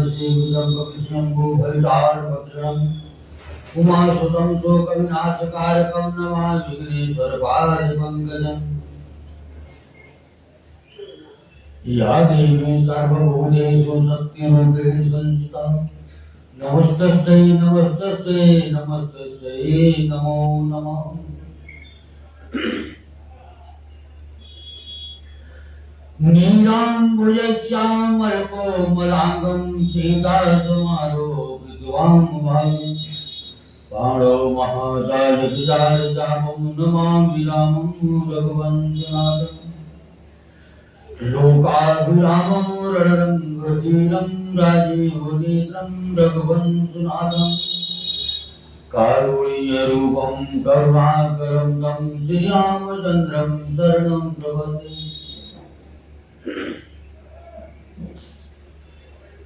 सेवितं कपिशम्भुफलचारुभक्षणम् उमासुतं शोकविनाशकारकं नमामि विघ्नेश्वरपादपङ्कजम्। या देवी सर्वभूतेषु शक्तिरूपेण संस्थिता नमस्तस्यै नमस्तस्यै नमस्तस्यै नमो नमः। नीलाम्बुजश्यामलकोमलाङ्गं सीतासमारोपितवामभागं बाणो महासायकचारचापं नमामि रामं रघुवंशनाथम्। लोकाभिरामं रणरङ्गधीरं राजीवनेत्रं रघुवंशनाथं कारुण्यरूपं करुणाकरं तं श्रीरामचन्द्रं शरणं प्रपद्ये।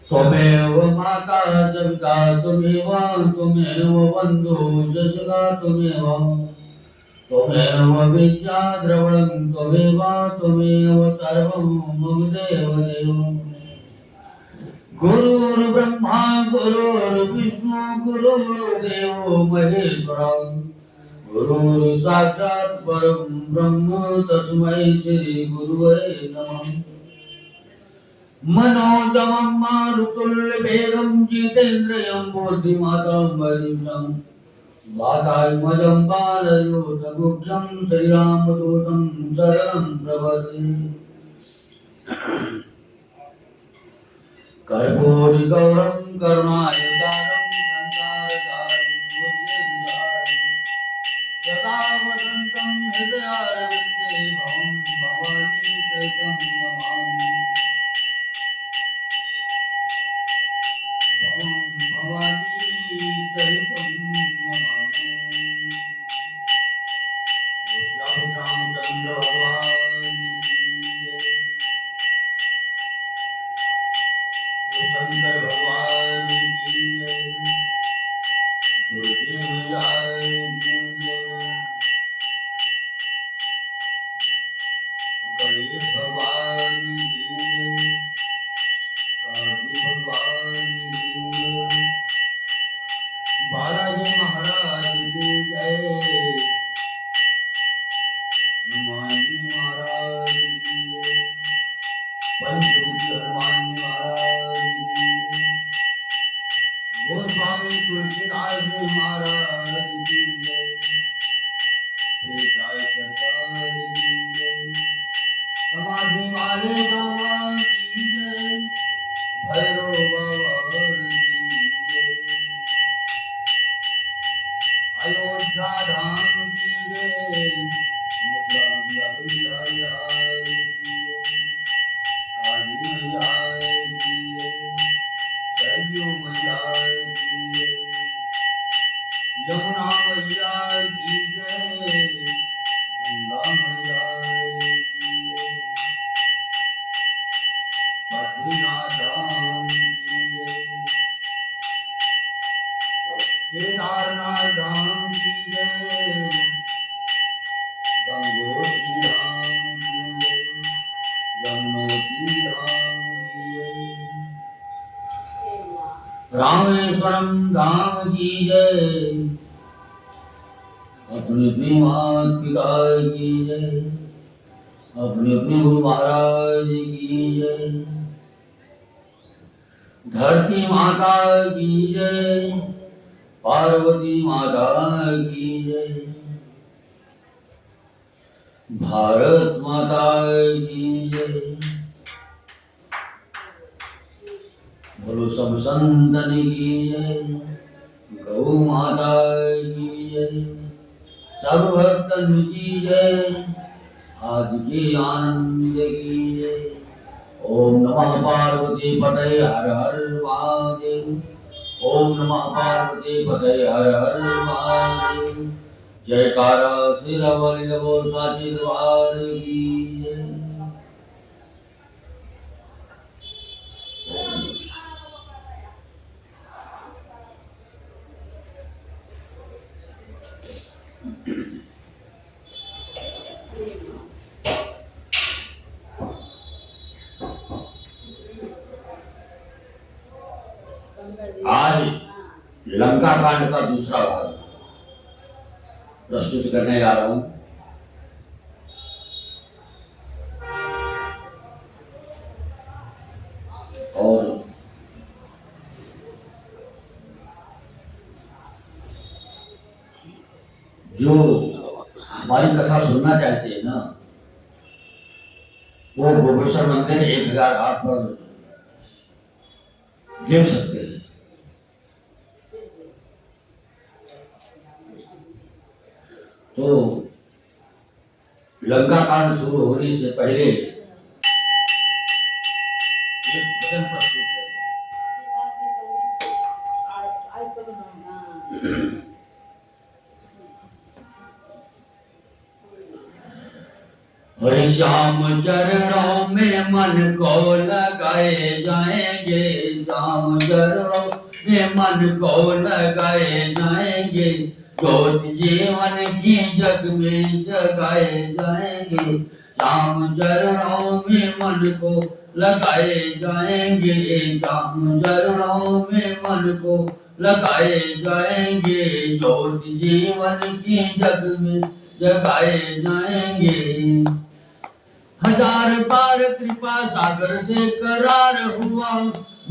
त्वमेव माता च पिता त्वमेव बन्धुः च सखा त्वमेव विद्या द्रविणं त्वमेव सर्वं मम देवदेव। गुरुर्ब्रह्मा गुरुर्विष्णु गुरुर्देवो महेश्वरः गुरुर्साक्षात् परं ब्रह्म तस्मै श्री गुरुवे नमः। मनोजवं मारुतुल्यवेगं जितेन्द्रियं बुद्धिमतां वरिष्ठं वातात्मजं बालयोधमुख्यं श्रीरामदूतं शरणं प्रपद्ये। कर्पूरगौरं करुणावतारं संसारसारं भुजगेन्द्रहारं सदा वसन्तं हृदयारविन्दे भवं भवानी सहितं नमामि। रामचंद्र भगवान शंकर भगवान की जय, तुलसी मैया की जय, गणेश भगवान की जय, कार्तिक भगवान की जय, बालाजी महाराज की जय, हनुमान जी महाराज की जय, पंचमुखी हनुमान जी महाराज की जय, गोस्वामी तुलसीदास जी महाराज की जय, प्रेताय सरकार की जय, समाधि वाले बाबा की जय, भैरव बाबा की जय, अयोध्या धाम की जय, मथुरा वृंदावन मैया की जय, काली मैया की जय, सरयू मैया की जय, यमुना मैया की जय, गंगा मैया की जय, बद्रीनाथ धाम की जय, केदारनाथ धाम की जय, गंगोत्री धाम की जय, यमुनोत्री धाम की जय, रामेश्वरम धाम की जय, अपने माता पिता की जय, अपने गुरु महाराज की जय, धरती माता की जय, पार्वती माता की जय, भारत माता की जय, बोलो सब संतन की जय, गौ माता की जय, सब भक्तन की जय, आज के आनंद की जय। ओम नमः पार्वती पतये हर हर महादेव। ओम नमः पार्वती पतये हर हर महादेव। जयकारा श्री रामवल्लभ साची दरबार की जय। आज लंका कांड का दूसरा भाग प्रस्तुत करने जा रहा हूं। और जो हमारी कथा सुनना चाहते हैं ना, वो भोगेश्वर मंदिर 1008 पर देख सकते हैं। तो लंका कांड शुरू होने से पहले एक भजन प्रस्तुत है। हरि श्याम चरणों में मन को लगाए जाएंगे, श्याम चरणों में मन को लगाए जाएंगे, ज्योत जीवन की जग में जगाए जाएंगे, श्याम चरणों में मन को लगाए जाएंगे, श्याम चरणों में मन को लगाए जाएंगे, ज्योत जीवन की जग में जगाए जाएंगे। हजार बार कृपा सागर से करार हुआ,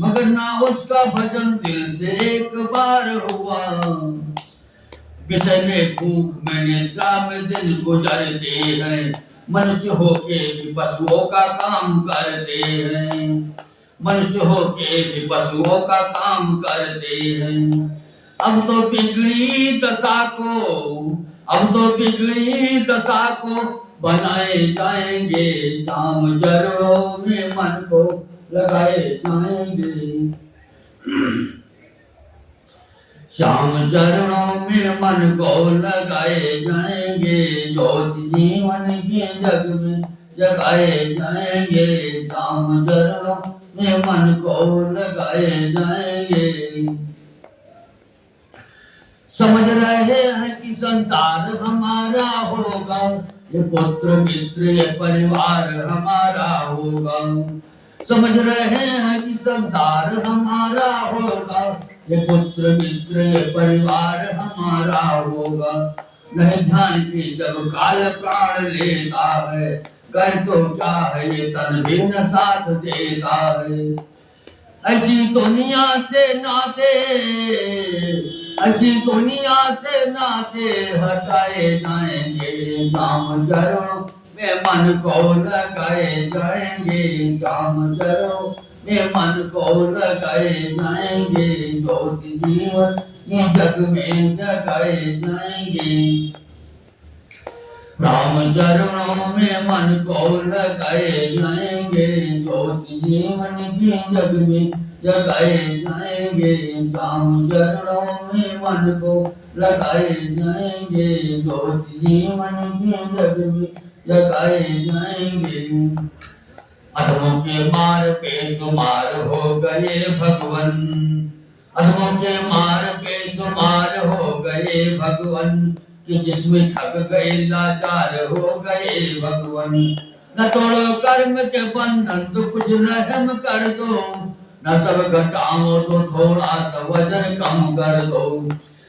मगर ना उसका भजन दिल से एक बार हुआ। विषय में भूख में निद्रा में दिन गुजरते हैं, मनुष्य होके भी पशुओं का काम करते हैं, मनुष्य होके भी पशुओं का काम करते हैं। अब तो बिगड़ी दशा को, अब तो बिगड़ी दशा को बनाए जाएंगे, श्याम चरणों में मन को लगाए जाएंगे, श्याम चरणों में मन को लगाए जाएंगे, ज्योत जीवन के जग में जगाए जाएंगे, श्याम चरणों में मन को लगाए जाएंगे। समझ रहे हैं कि संसार हमारा होगा, ये पुत्र मित्र ये परिवार हमारा होगा। समझ रहे हैं कि संसार हमारा होगा, ये पुत्र मित्र ये परिवार हमारा होगा। नहीं ध्यान की जब काल प्राण लेता है, कर तो क्या है ये तन भी न साथ देता है। ऐसी दुनिया से नाते, ऐसी दुनिया से नाते हटाए जाएंगे, श्याम चरणों में मन को लगाए जाएंगे, श्याम चरणों में मन को लगाए जाएंगे, ज्योत जीवन ये जग में जगाए जाएंगे। राम चरणों में मन को लगाए जाएंगे, ज्योत जीवन के जग में जगाए जाएंगे, श्याम चरणों में मन को लगाए जाएंगे, ज्योत जीवन के जग में जगाए जाएंगे। अधमों के मार बेशुमार हो गए भगवन, अधमों के मार बेशुमार हो गए भगवन, कि जिसमें ठग गए लाचार हो गए भगवन। न तोड़ो कर्म के बंधन तो कुछ रहम कर दो, न सब घटाओ तो थोड़ा सा वजन कम कर दो।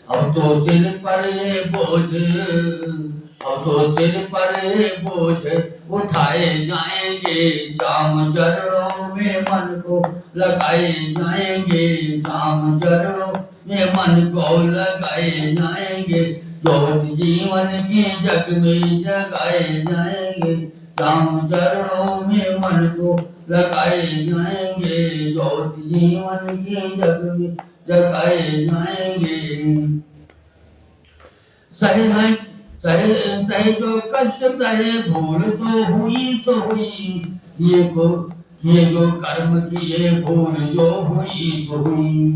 अब तो सिर पर ये बोझ, अब तो सिर पर ये बोझ उठाए जाएंगे, श्याम चरणों में मन को लगाए जाएंगे, श्याम चरणों में मन को लगाए जाएंगे, ज्योत जीवन के जग में जगाए जाएंगे, श्याम चरणों में मन को लगाए जाएंगे, ज्योत जीवन के जग में जगाए जाएंगे। सहे सहे जो कष्ट सहे भूल तो हुई सो हुई, ये जो कर्म किए भूल जो हुई सो हुई।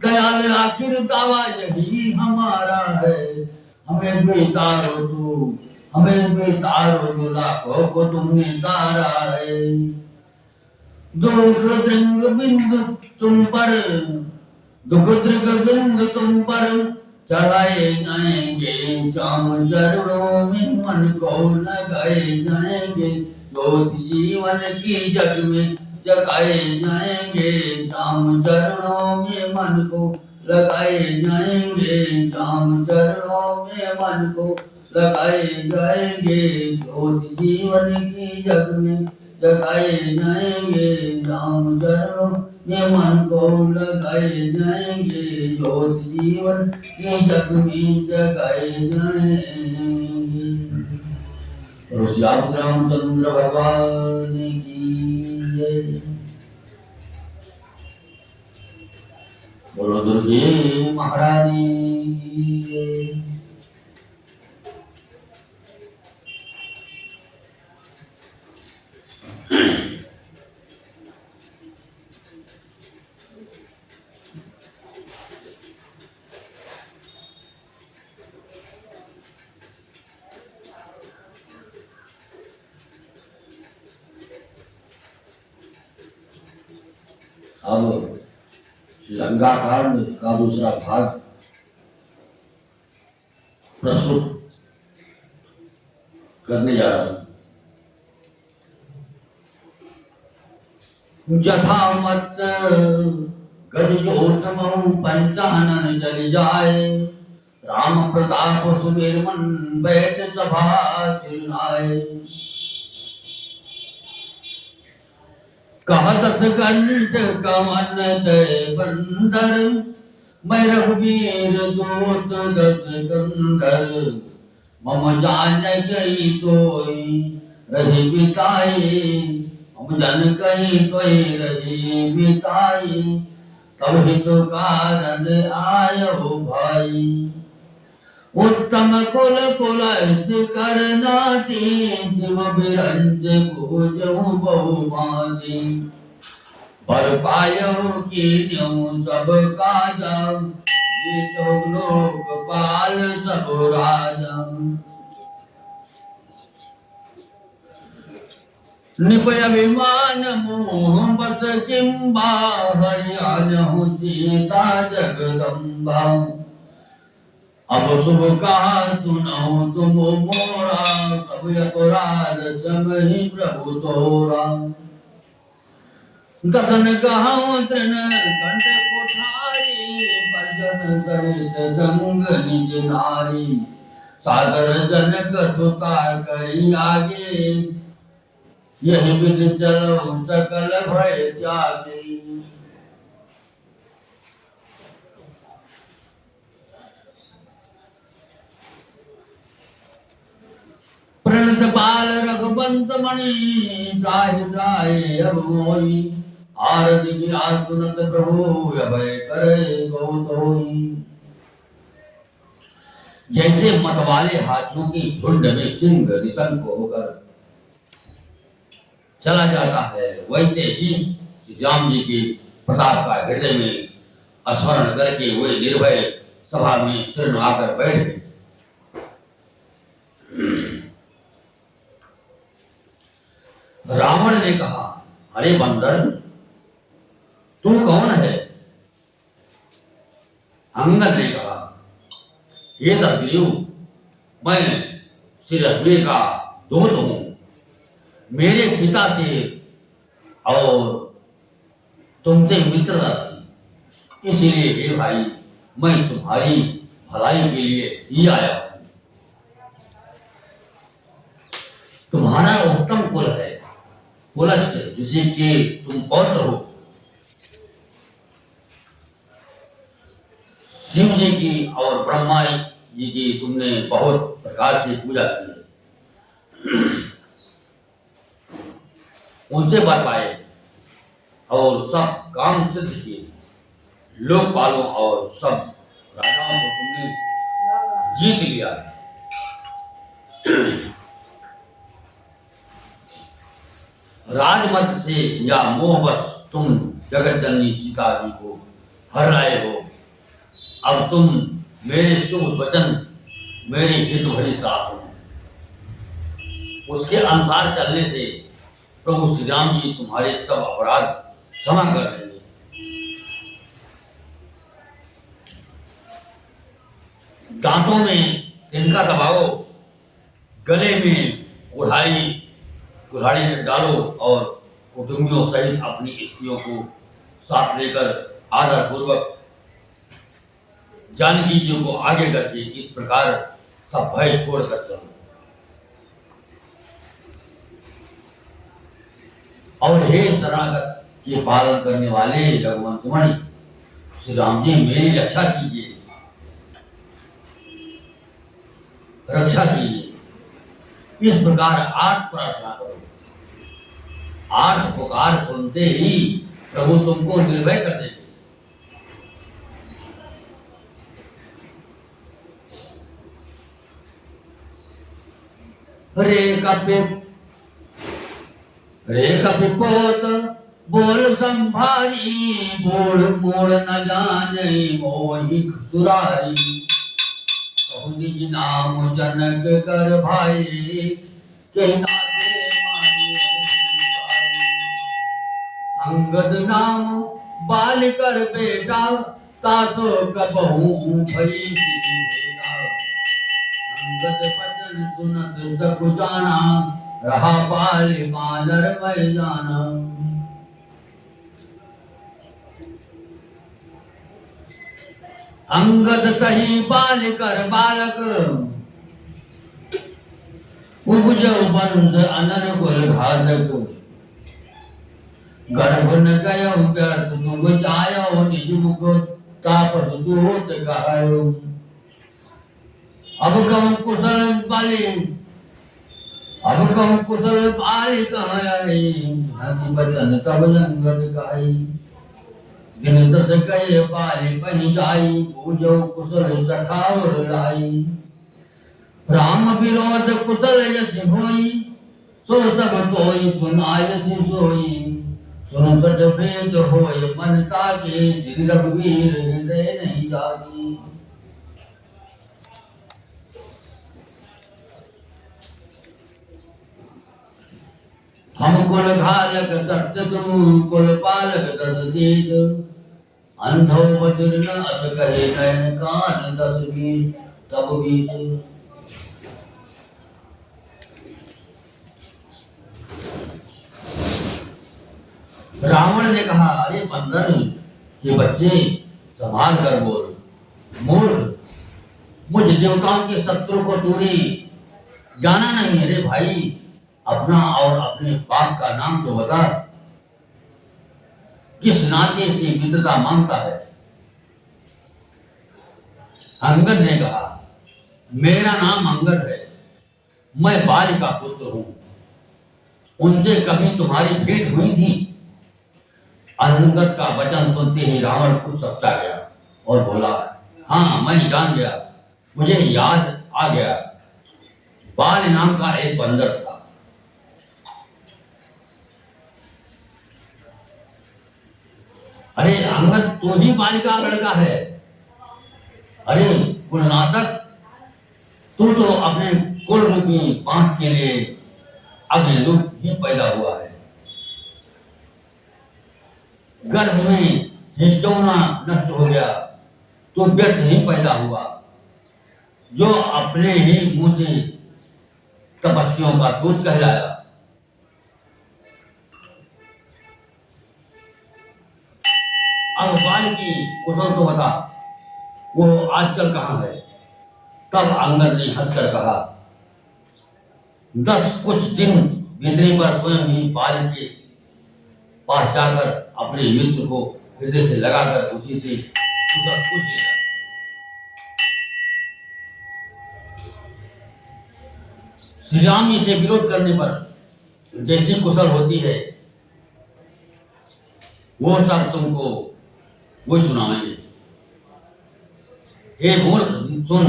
दयाल आखिर दावा यही हमारा है, हमें बेतारो तू, हमें बेतारो तू, लाखों को तुमने तारा है। दुख दृंग बिंद तुम पर, दुख दृंग बिंद तुम पर चढ़ाए जाएंगे, श्याम चरणों में मन को लगाए जाएंगे, ज्योत जीवन की जग में जगाए जाएंगे, श्याम चरणों में मन को लगाए जाएंगे, श्याम चरणों में मन को लगाए जाएंगे, ज्योत जीवन की जग में जगाए जाएंगे, श्याम चरणों में मन को लगाए जाएंगे, ज्योत जीवन के जग में जगाए जाएंगे। और श्री रामचंद्र भगवान की जय। बोलो दुर्गे महारानी की जय। अब लंका कांड का दूसरा भाग प्रस्तुत करने जा रहा हूं। जथा मत गजोतम पंचानन चल जाए, राम प्रताप सुबेर मन बैठ सभा सिरनाए। कहत कंठ कवन तय बंदर, मैं रघुवीर दूत दस कंधर। मम जान गई तोई रही बिताई, मम जन गई तोई रही बिताई। तब हित कारण आयो भाई, उत्तम कुल कुलैत करनाती। शिव बिरंज पूजहु बहुमाती, पर पायहु कीन्हु सब काजा। जीतहु लोकपाल सब राजा, निपय अभिमान मोह बस किंबा। हरियाणहु सीता जगदम्बा, अब शुभ कहा सुनहु तुम मोरा। सब अपराध क्षमहि प्रभु तोरा, दसन कहाऊं तृण कंठ कोठारी। परिजन सहित संग निज नारी, सादर जनक सुता कई आगे। यही विधि चलो सकल भय त्यागे। प्रणत बाल रघुवंश मणि, त्राहि त्राहि अब मोहि। आरती विलास सुनत प्रभु, अभय करे बहुत होई। जैसे मतवाले हाथियों की झुंड में सिंह निशंक होकर चला जाता है, वैसे ही श्री राम जी के प्रताप का हृदय में स्मरण करके वे निर्भय सभा में सिर नवाकर बैठ गए। रावण ने कहा, अरे बंदर, तू कौन है? अंगद ने कहा, हे दशग्रीव, मैं श्री रघुवीर का दूत हूं। मेरे पिता से और तुमसे मित्रता थी, इसलिए हे भाई, मैं तुम्हारी भलाई के लिए ही आया हूं। तुम्हारा उत्तम कुल है, पुलस्त, जिसे कि तुम पौत्र हो। शिव जी की और ब्रह्मा जी की तुमने बहुत प्रकार से पूजा की है, उनसे वर पाए और सब काम सिद्ध किए। लोकपालों और सब राजाओं को तुमने जीत लिया है। राजमत से या मोहवश तुम जगत जननी सीता जी को हर लाए हो। अब तुम मेरे शुभ वचन, मेरी हित भरी सलाह सुनो। उसके अनुसार चलने से प्रभु श्री राम जी तुम्हारे सब अपराध क्षमा कर देंगे। दांतों में तिनका दबाओ, गले में कुल्हाड़ी में डालो और कुटुंबियों सहित अपनी स्त्रियों को साथ लेकर आदर पूर्वक जानकी जी को आगे करके इस प्रकार सब भय छोड़कर चलो। और हे शरणागत के पालन करने वाले रघुवंश मणि श्री राम जी मेरी रक्षा कीजिए, रक्षा कीजिए। इस प्रकार आर्त प्रार्थना करो। आर्त पुकार सुनते ही प्रभु तुमको निर्भय कर देंगे। रे कपिपोत बोल संभारी, बोल मोड़ न जाने मोहि सुरारी। कहु निज नाम जनक कर भाई, कहि नाते मानिए भाई। अंगद नाम बाल कर बेटा, तातो कबहू भई भेटा। अंगद बचन सुनत सकु जाना, रहा बाल बानर मय जाना। अंगद कही बाल कर बालक, उपजौ वंश अनन कुल घातक। गर्भ न गयो व्यर्थ तुम जायो, निज मुख तापस दूत कहायो। अब कहूँ कुशल बाली, अब कहूँ कुशल बाली कहाई। हंसी बचन तब अंगद गाई। दिन दस गए बाली बहि जाई, पूजो कुशल सखाउर लाई। राम विरोध कुशल यश होई, सो सब तोई सुनायसि सोई। सुन सठ भेद होय मन ताके, श्री रघुवीर हृदय नहीं जागी। हम कुल घालक सत्य तुम कुल पालक दस शीष। अंधो बधिर न अस कहे नयन कान दस बीस तब बीस। रावण ने कहा, अरे बंदर ये बच्चे संभाल कर बोल। मूर्ख, मुझ देवताओं के शत्रु को तूने जाना नहीं। अरे भाई, अपना और अपने बाप का नाम तो बता। किस नाते से मित्रता मांगता है? अंगद ने कहा, मेरा नाम अंगद है, मैं बाली का पुत्र हूं। उनसे कभी तुम्हारी भेंट हुई थी? अंगद का वचन सुनते ही रावण कुछ सकता गया और बोला, हाँ मैं जान गया, मुझे याद आ गया। बाल नाम का एक बंदर था। अरे अंगद, तू ही बाल का लड़का है। अरे कुलनाशक, तू तो अपने कुल रूपी पांच के लिए अग्नि रूप ही पैदा हुआ है। गर्भ में ही क्यों ना नष्ट हो गया, तो व्यर्थ ही पैदा हुआ, जो अपने ही मुंह से तपस्वियों का दूध कहलाया। अब बाल की कुशल तो बता, वो आजकल कहाँ है? तब अंगद ने हंसकर कहा, 10 कुछ दिन बीतने पर स्वयं ही बाल के पास जाकर अपने मित्र को हृदय से लगाकर उसी से कुशल पूछ लेना। श्री राम जी से विरोध करने पर जैसी कुशल होती है, वो सब तुमको वो सुनाएंगे। हे मूर्ख, सुन,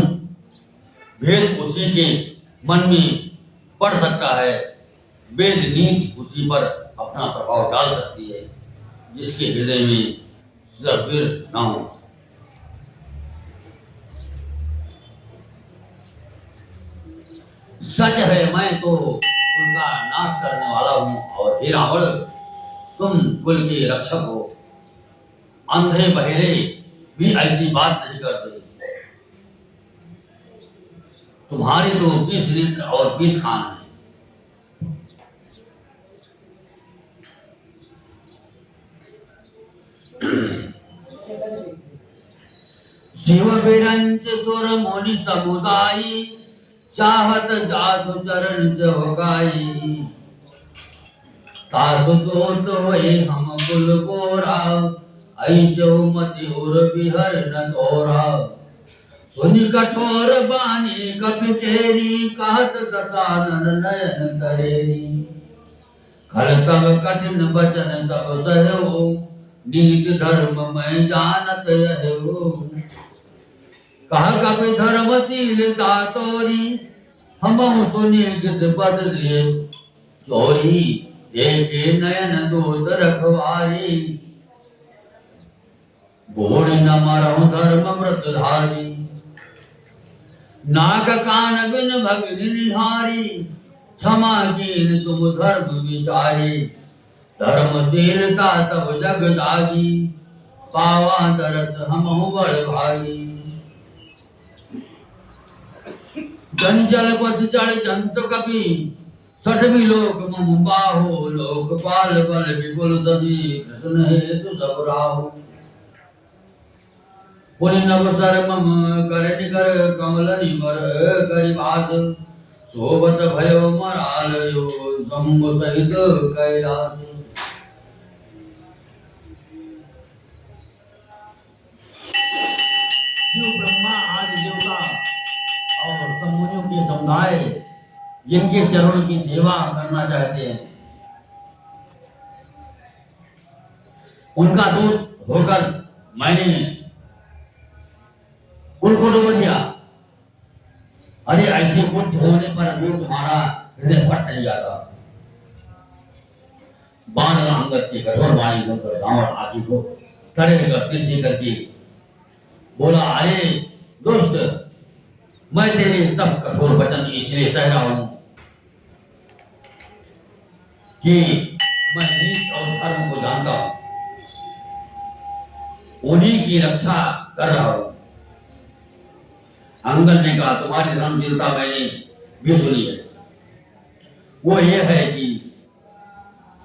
भेद उसी के मन में पड़ सकता है, वेद नीति उसी पर अपना प्रभाव डाल सकती है, जिसके हृदय में सद्वीर न हो। सच है, मैं तो उनका नाश करने वाला हूं, और हे रावण, तुम कुल के रक्षक हो। अंधे बहेरे भी ऐसी बात नहीं करते। तुम्हारे तो 20 नेत्र और 20 कान हैं। शिव बिरंच सुर मुनि समुदायी चाहत जासु चरण चौकाई तासु जोत वही हम कुल गोरा ऐसो मति उर बिहर न तोरा सुनि कठोर बानी कपि तेरी कहत दसानन नयन तरेरी खल तब कठिन बचन सब सहयो नीति धर्म मैं जानत रहो कहा कपि धर्मशीलता तोरी हम सुनि गिद पद दिए चोरी देखे नयन दूत रखवारी घोड़ न मरहु धर्म व्रतधारी नाग कान बिन भगनि निहारी क्षमा कीन तुम धर्म विचारी धर्मशीलता तब जग जागी पावा दरस हमहु बड़ भागी जंजल बस जड़ जंत कपि सठवी लोक मम बाहो लोकपाल बल विपुल सदी कृष्ण हेतु सब राहो पुनि नवसर मम कर निकर कमल निमर करिवास शोभत भयो मराल यो शंभु सहित कैलास शिव ब्रह्मा आदि देवता और सब मुनियों के समुदाय जिनके चरणों की सेवा करना चाहते हैं उनका दूत होकर मैंने उनको डूब दिया। अरे ऐसे बुद्धि होने पर भी तुम्हारा हृदय फट नहीं जाता। बानर अंगद की कठोर वाणी सुनकर रावण आदि को खड़े होकर तिरछी करके बोला, अरे दुष्ट, मैं तेरे सब कठोर वचन इसलिए सह रहा हूं कि मैं नीच और धर्म को जानता हूं, उन्हीं की रक्षा कर रहा हूं। अंगद ने कहा, तुम्हारी धर्मशीलता मैंने भी सुनी है। वो ये है कि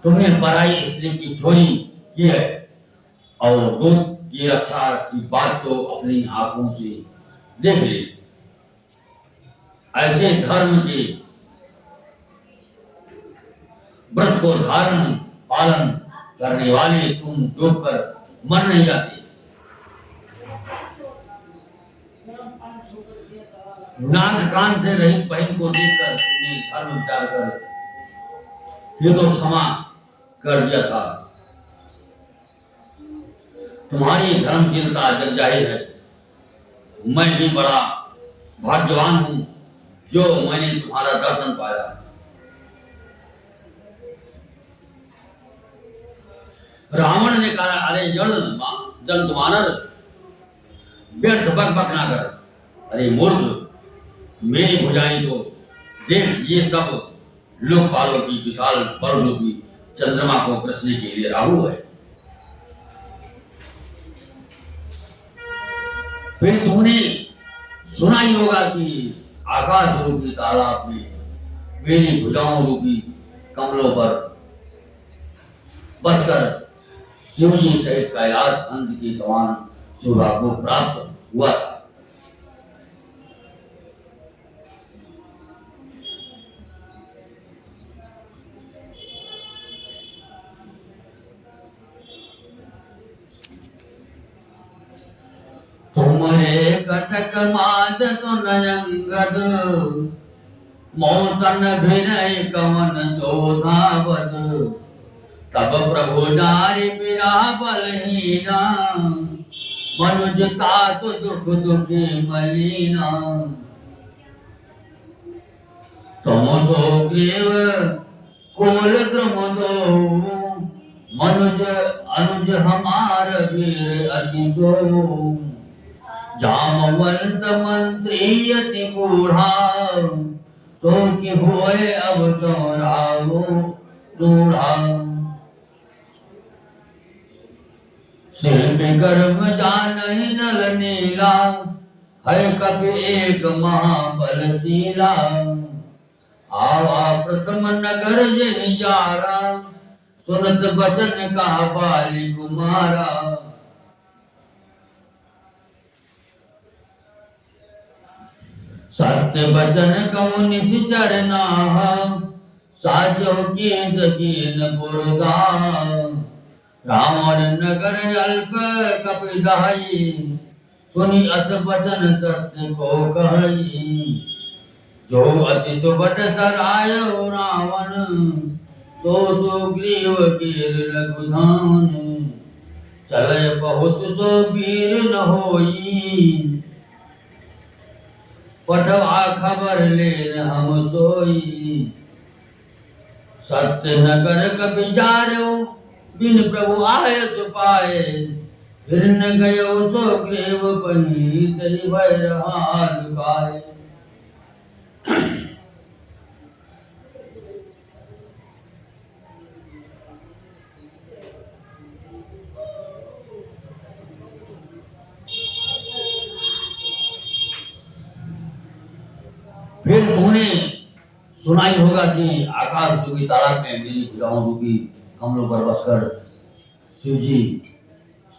तुमने पराई स्त्री की चोरी की है और दूध की रक्षा की बात तो अपनी आंखों से देख ली। ऐसे धर्म के व्रत को धारण पालन करने वाले तुम डूबकर मर नहीं जाते। नाक कान से रहित बहन को देखकर तुमने धर्म विचार कर ये तो क्षमा कर दिया था। तुम्हारी धर्मशीलता जग जाहिर है। मैं भी बड़ा भाग्यवान हूं जो मैंने तुम्हारा दर्शन पाया। रावण ने कहा, अरे जंतु वानर, व्यर्थ बक बक ना कर। अरे मूर्ख, मेरी भुजाएं तो देख, ये सब लोकपालों की विशाल परलोकी चंद्रमा को कृष्ण के लिए राहु है। फिर तूने सुना ही होगा कि आकाश रूपी तालाब में मेरी भुजाओं रूपी कमलों पर बसकर शिव जी सहित कैलाश हंस के समान सौभाग्य को प्राप्त हुआ था। तुमरे कटक माज तो नयंगद मौसन भिनय कवन जोधावद तब प्रभु नारी बिना बलहीना मनुज तासु दुख दुखी मलीना तुम तो ग्रीव कोल द्रुम दो मनुज अनुज हमार वीर अति सो जामवंत मंत्री अति बूढ़ा सो कि होए अब सौरावो रूढ़ा शिल्पी गर्भ जानहि नल नीला है कपि एक महाबलशीला आवा प्रथम नगर जहि जारा सुनत बचन का बाली कुमारा सत्य बचन कहु निश्चर नाह, साचो की सकीन पुरदा। रावण नगर अल्प कपिदाई, सुनि अस बचन सत्य को कही। जो अति सुबट सरायो रावण, सो सुग्रीव कीर लघुधान। चले बहुत सो वीर न होई, पठवा खबर लेन हम सोई। सत्य नगर कपि जार्यो, बिन प्रभु आय सुपाए। फिर न गयो सो ग्रीव पही, तहि भय रहा लुकाए। फिर तूने सुना ही होगा कि आकाश रूपी तालाब में मेरी भुजाओं रूपी कमलों पर बसकर शिव जी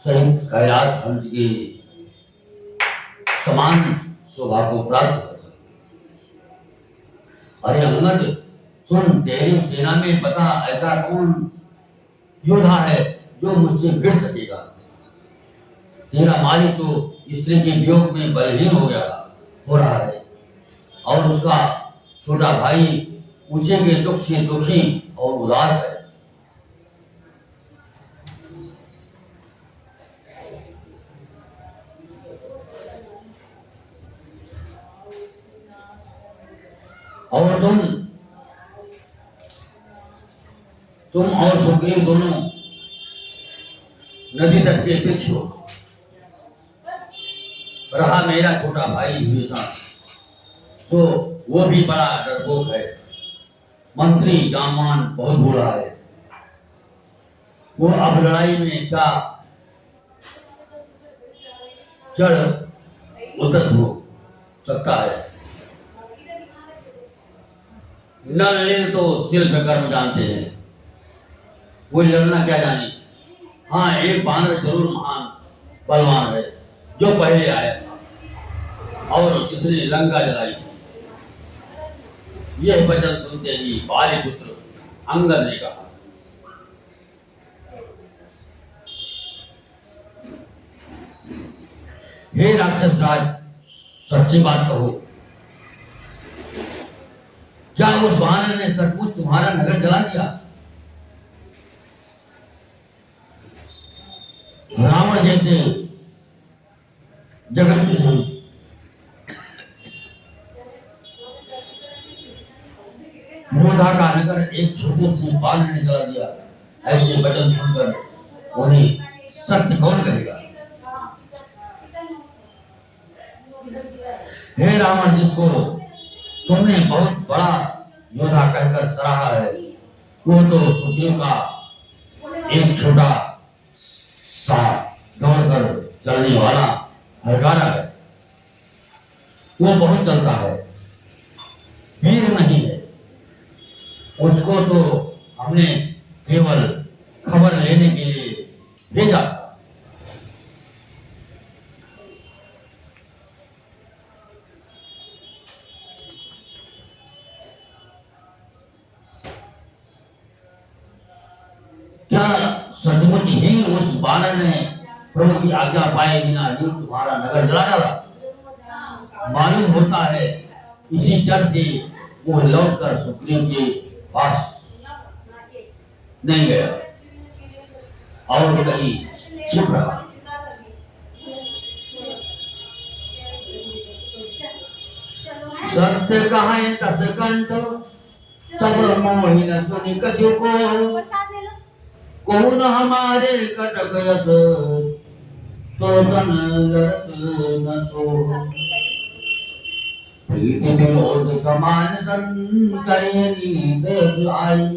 सहित कैलाश हंस के समान शोभा को प्राप्त कर। अरे अंगद सुन, तेरी सेना में बता ऐसा कौन योद्धा है जो मुझसे भिड़ सकेगा। तेरा मालिक तो स्त्री के वियोग में बलहीन हो रहा है, और उसका छोटा भाई उसे के दुख से दुखी और उदास है। और तुम और सुग्रीव दोनों नदी तट के वृक्ष हो। रहा मेरा छोटा भाई विभीषण, तो वो भी बड़ा डरपोक है। मंत्री जामान बहुत बुरा है। वो अब लड़ाई में क्या चढ़ उतर हो सकता है। नल नील तो शिल्प कर्म जानते हैं, वो लड़ना क्या जाने। हाँ, एक बानर जरूर महान बलवान है जो पहले आया था और जिसने लंका जलाई। यह वचन सुनते ही बालीपुत्र अंगद ने कहा, हे राक्षस राज, सच्ची बात कहो, क्या उस वानर ने सचमुच तुम्हारा नगर जला दिया? रावण जैसे जगत में योद्धा का नगर एक छोटे से बानर ने जला दिया। ऐसे वचन सुनकर उन्हें सत्य कौन कहेगा। हे रावण, जिसको तुमने बहुत बड़ा योद्धा कहकर सराहा है, वो तो सुग्रीव का एक छोटा सा दौड़कर चलने वाला हरगारा है। वो बहुत चलता है, वीर नहीं है। उसको तो हमने केवल खबर लेने के लिए भेजा। क्या सचमुच ही उस बानर ने प्रभु की आज्ञा पाए बिना ही तुम्हारा नगर जला डाला? मालूम होता है इसी डर से वो लौटकर सुग्रीव के पास नहीं गया और कहीं छिप रहा। सत्य कहे दस कंठ, सब मोहिन सुनि कछु को। कौन हमारे कटक यस, तो सन लड़त न सो। प्रीति विरोध समान सन, करियनि देश आई।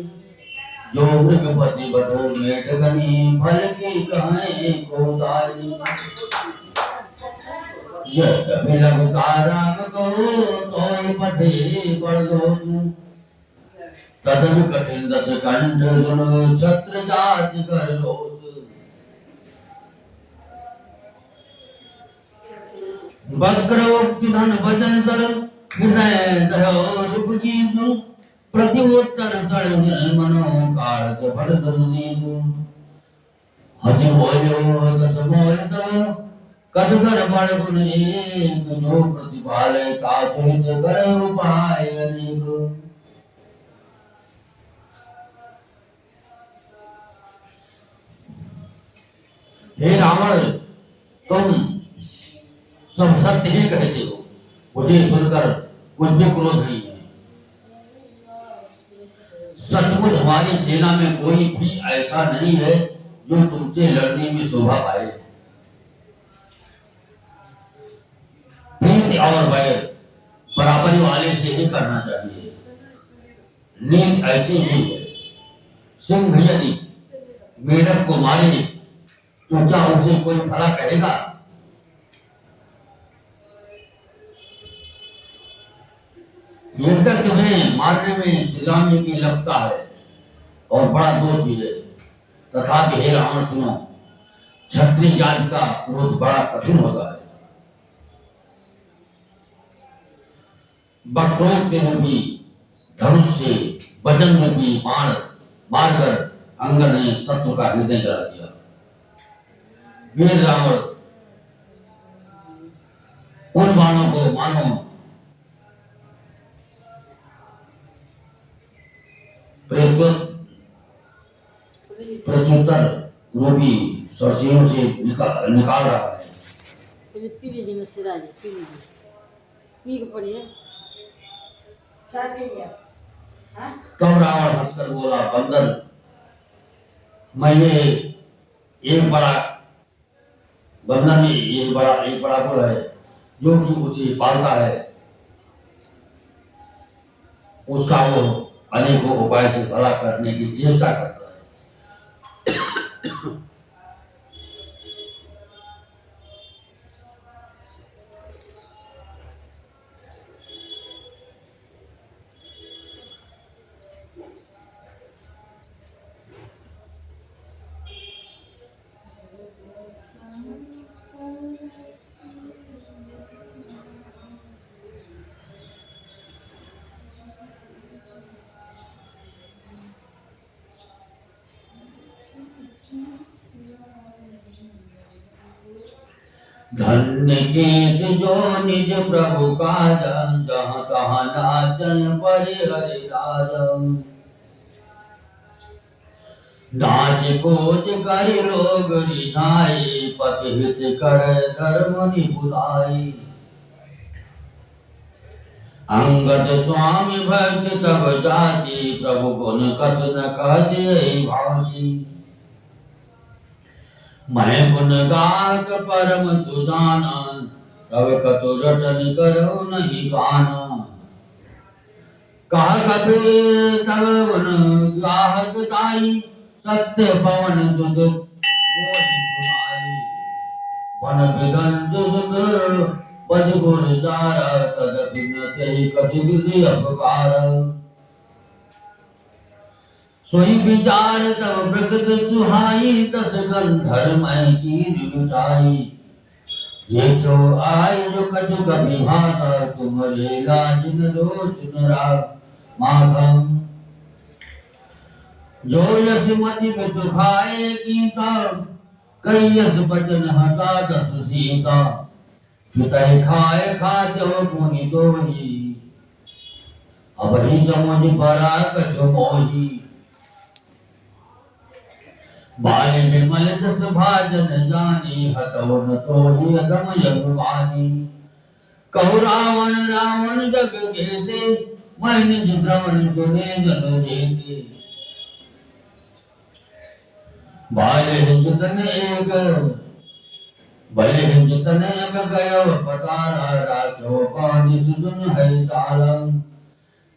जो मृगपति बधो मेढगनी, फल की कहें को सारी। यह विलंबता राम को, तोय पठे बड़ दोषु। तदन कठिन दस कंठ, सुनो छत्र जाति कर रोष। वक्रोक्ति धन वचन तर, हृदय दयो दुखीसु प्रत्युत्तर चढ़े मनो कारक भरतनीसु हज बोलो दस बोल तब कटकर बड़ गुण एक जो प्रतिपाल तासुत कर उपाय अनेक। हे रावण, तुम सब सत्य ही कहते हो, मुझे सुनकर कुछ भी क्रोध नहीं है। सचमुच हमारी सेना में कोई भी ऐसा नहीं है जो तुमसे लड़ने में शोभा पाए। प्रीति और वैर बराबरी वाले से ही करना चाहिए। नीति ऐसी ही है, सिंह यदि मेढक को मारे तो क्या उसे कोई भला कहेगा? यद्यपि तुम्हें मारने में श्री राम जी की लगता है और बड़ा दोष भी है, तथापि हे रावण सुनो, क्षत्रिय जाति का क्रोध बड़ा कठिन होता है। बक्रोध के रूपी धनुष से वजन रूपी बाण मारकर अंगद ने शत्रु का हृदय जला दिया। वीर रावण उन बाणों को मानो प्रत्युत्तर रूपी सरसियों से निकाल रहा है। तब रावण हंसकर बोला, बंदर, मैं ये एक बड़ा बंदर में एक बड़ा गुण है जो कि उसे पालता है, उसका वो अनेकों उपाय से भला करने की चेष्टा करता है। धन्य केश जो निज प्रभु काज, जहाँ तहाँ नाचन परि हरि राज। नाच कोच कर लोग रिझाए, पति हित कर धर्म निभुलाए। अंगद स्वामी भक्त तब जाति, प्रभु गुण कछ न कहते भाजी। मैं गुण गाक परम सुजाना, तब कतु रटन करो नहीं गाना। कहा कबीर तब गुण गाहक ताई, सत्य पवन सुत बोधि सुनाई। वन विगंध सुत पद गुण जारा, तदपि न कहि कछु विधि अपकार। सोई विचार तब प्रकृत सुहाई, तस गंधर मैं कीर लुटाई। देखो आय जो कछु कभी भाषा, तुम्हारे लाज न दोष नरा माधम। जो यस मति में दुखाए कीसा, कई यस बचन हंसा दस सीसा। चितहि खाए खाते हो पुनि दोही, अब ही समझ बड़ा कछु मोही। बाल विमल जस भाजन जानी, हतौ न तोहि अधम यगवानी। कहु रावण रावण जग घेते, मैं निज श्रवण सुने जन जेते। बाल हिंजतन एक भले हिंजतन एक गयो पतारा, राखो पानी सुजन है तालम।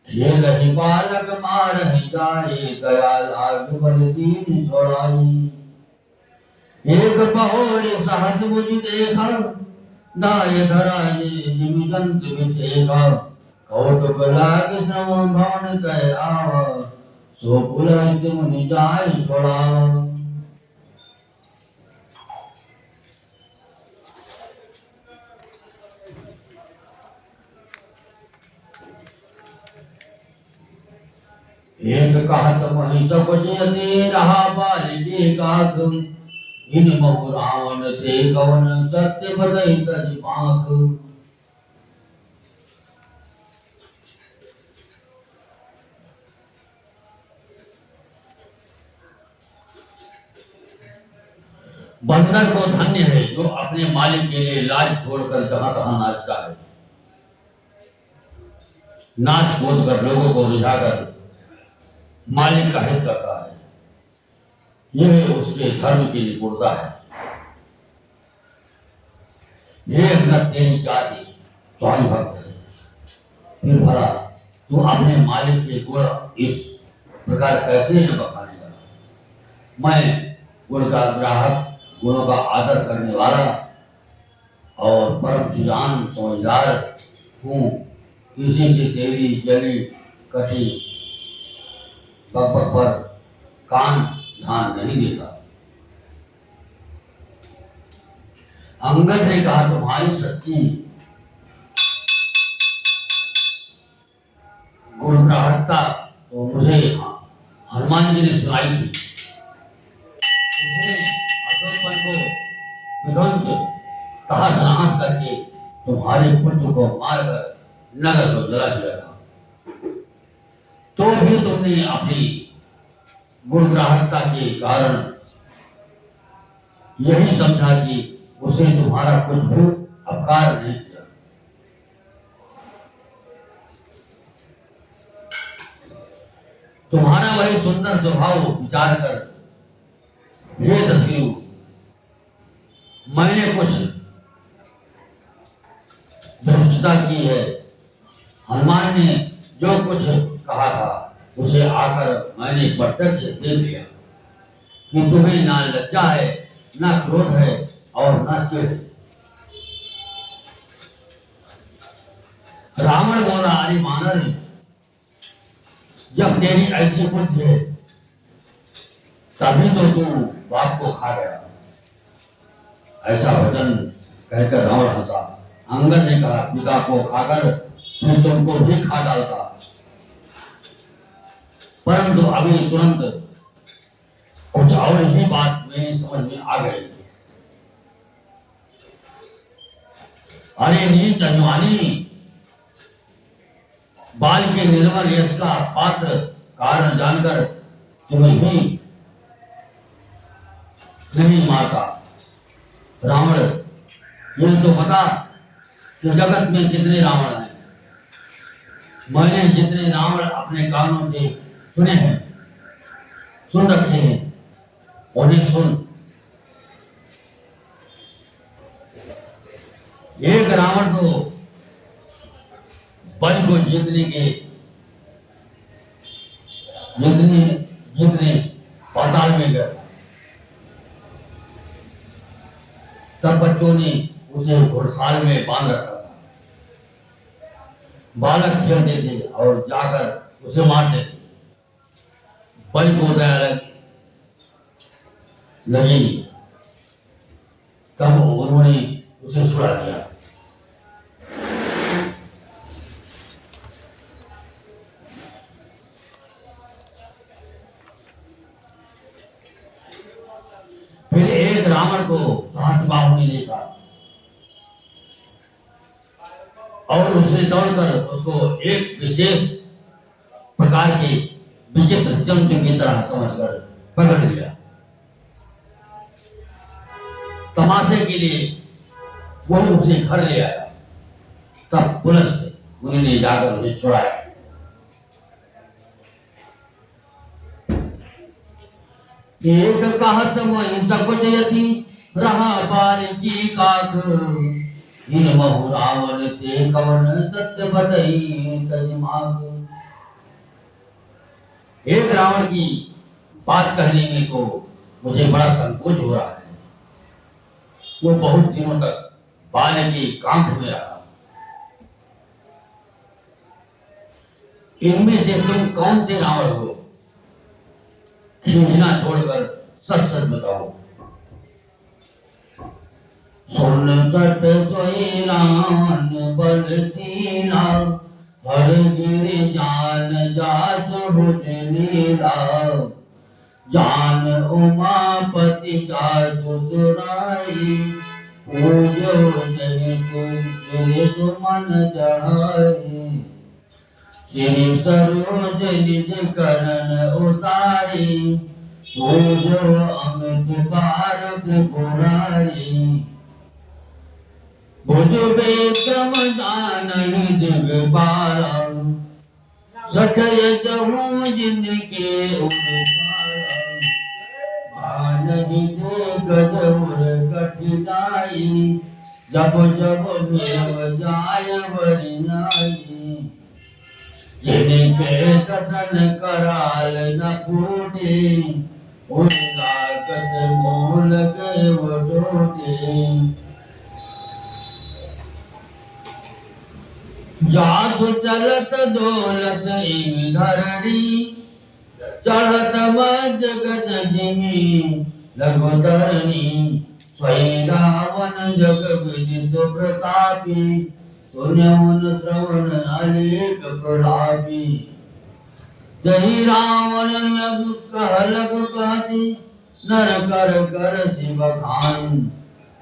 खेल ही बालक मार ही जाए, दया लाग बल दीन छोड़ाई। एक बहोर सहस मुझ देखा, दाय धराए जिमि जंत विशेखा। कौतुक लाग सम भवन कह आवा, सो पुलहित मुनि जाय छोड़ावा। एक कहत वही सब जयते रहा बालिके काख इन महु रावण ते कवन सत्य बदई तज पाख। बंदर को धन्य है जो अपने मालिक के लिए लाज छोड़कर जहां तहां नाचता है, नाच कूद कर लोगों को रिझाकर मालिक का हित करता है। यह उसके धर्म की निपुणता है। ये अगर तेरी जाति स्वामी भक्त है, फिर भला तू अपने मालिक के गुण इस प्रकार कैसे न बखानेगा। मैं गुण का ग्राहक, गुणों का आदर करने वाला और परम सुजान समझदार हूँ। इसी से तेरी जली कटी बकबक पर कान ध्यान नहीं देता। अंगद ने कहा तुम्हारी सच्ची गुणग्राहकता तो मुझे हनुमान जी ने सुनाई थी। उसने अशोकवन को विध्वंस तहस नहस करके तुम्हारे पुत्र को मारकर नगर को जला दिया था। तो भी तुमने अपनी गुणग्राहकता के कारण यही समझा कि उसे तुम्हारा कुछ भी अपकार नहीं किया। तुम्हारा वही सुंदर स्वभाव विचार कर ये तस्वीर मैंने कुछ धृष्टता की है। हनुमान ने जो कुछ कहा था उसे आकर मैंने प्रत्यक्ष देख लिया कि तुम्हें ना लज्जा है, ना क्रोध है और ना चिढ़। रावण बोला अरे मानर, जब तेरी ऐसी बुद्धि है तभी तो तू बाप को खा गया। ऐसा वचन कहकर रावण हंसा। अंगद ने कहा पिता को खाकर मैं तुमको भी खा डालता, परंतु अभी तुरंत कुछ और ही बात मेरी समझ में आ गई। अरे नीच अभिमानी, बाल के निर्मल यश का पात्र कारण जानकर तुम्हें ही नहीं मारता। रावण, यह तो बता कि जगत में कितने रावण हैं। मैंने जितने रावण अपने कानों से सुने हैं, सुन रखे हैं, उन्हें सुन। एक रावण तो बल को जीतने के जीतने पाताल में गए, तब बच्चों ने उसे घुड़साल में बांध रखा था। बालक खेलते थे और जाकर उसे मारते थे। बल को दया लगी, तब उन्होंने उसे छुड़ा दिया। फिर एक रावण को सहस्त्रबाहु ने देखा और उसने दौड़कर उसको एक विशेष प्रकार के विचित्र जंतु की तरह समझकर पकड़ लिया। तमाशे के लिए वो उसे घर ले आया। तब पुलिस उन्होंने जाकर उसे छुड़ाया। एक कहत वही सकुच यति रहा बाल की काख इन महु रावण ते कवन सत्य बदई तज माग। एक रावण की बात कहने में तो मुझे बड़ा संकोच हो रहा है। वो बहुत दिनों तक बाल की कांख में रहा। इनमें से तुम कौन से रावण हो? खींचना छोड़कर सच सच बताओ। सुन सट सोई रावण बलसीना हर गिरि जान जासु भुज लीला जान उमापति जासु सुराई पूजो जय श्री सुमन चढ़ाई श्री सरोज निज करण उतारी पूजो अमित भारत पुरारी भुज विक्रम जानहि दिगपाला सठय जहूँ जिनके उरसाला जानहि देख जहुर कठिनाई जब जब भेव जाय बरियाई जिनके कथन कराल न फूटे उन लागत मोल गए वो टूटे जासु चलत दौलत इन धरणी चढ़त जगत जिमी लघुधरणी स्वयं रावण जग विदित प्रतापी सुन्यवन श्रवण अनेक प्रलापी जही रावण लघु कहती नर कर कर शिव खान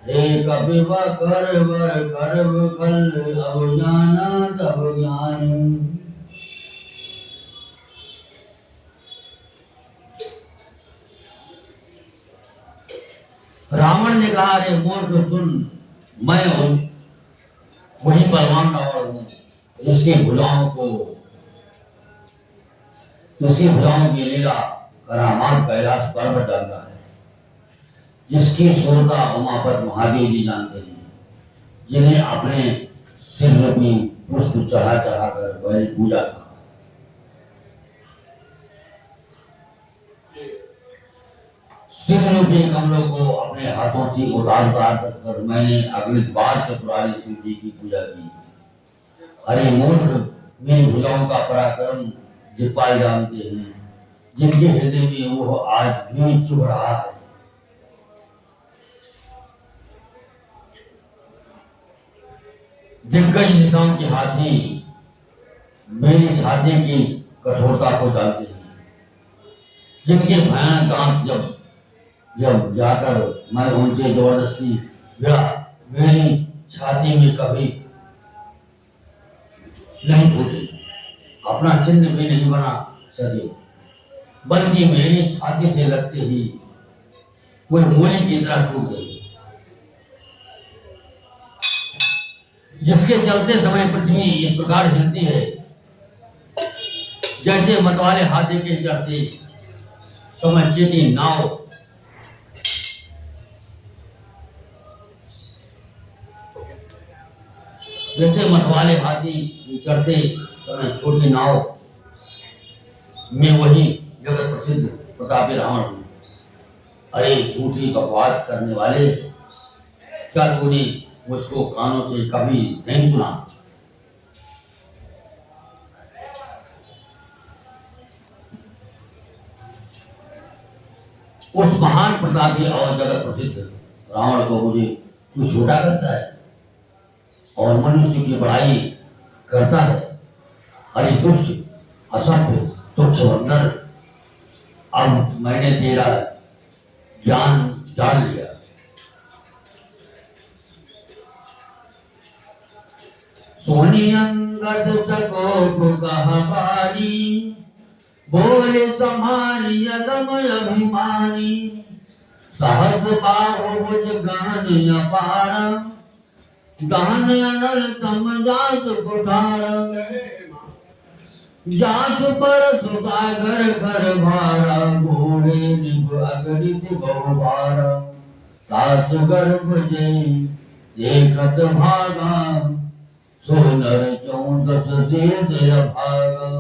हे कपि कर बर कर फल अब जाना तब ज्ञान रावण ने कहा रे मूर्ख सुन मैं हूं वही बलवान रावण हूं जिसकी भुजाओं की लीला करामात कैलाश पर्वत जानता है जिसकी सोता उमापत महादेव जी जानते हैं जिन्हें अपने सिर रूपी पुष्प चढ़ा चढ़ा कर बड़ी पूजा था सिर रूपी कमलों को अपने हाथों से उतार उतार कर मैंने अगले बार चतुराली शिव जी की पूजा की। अरे मूर्ख मेरी भुजाओं का पराक्रम दिक्पाल जानते हैं जिनके हृदय में वो आज भी चुभ रहा है। दिग्गज दिशाओं के हाथी मेरी छाती की कठोरता को जानते हैं जिनके भयानक दांत जब जाकर मैं उनसे जबरदस्ती भिड़ा मेरी छाती में कभी नहीं फूटे अपना चिन्ह भी नहीं बना सके बल्कि मेरी छाती से लगते ही कोई मूली की तरह टूट गई जिसके चलते समय पृथ्वी इस प्रकार हिलती है जैसे मतवाले हाथी के चलते समय चीटी नाव जैसे मतवाले हाथी चढ़ते समय छोटी नाव में वही जगत प्रसिद्ध प्रतापी रावण हूं। अरे झूठी बकवास करने वाले क्या तूने मुझको कानों से कभी नहीं सुना? उस महान प्रतापी और जगत प्रसिद्ध रावण को मुझे तू छोटा करता है और मनुष्य की बड़ाई करता है। अरे दुष्ट असभ्य तुच्छ बंदर अब मैंने तेरा ज्ञान जान लिया। सोनी अंगद सकोप कहबारी बोले सम्हारी अदम अभिमानी सहस बाहुभुज गहन अपार गहन अनल समझास कुठार जास पर सुसागर कर भारा घोड़े निभ अगणित बहुभार सास गर्भ जय देखत भागा सोनर 14 शेष अभागा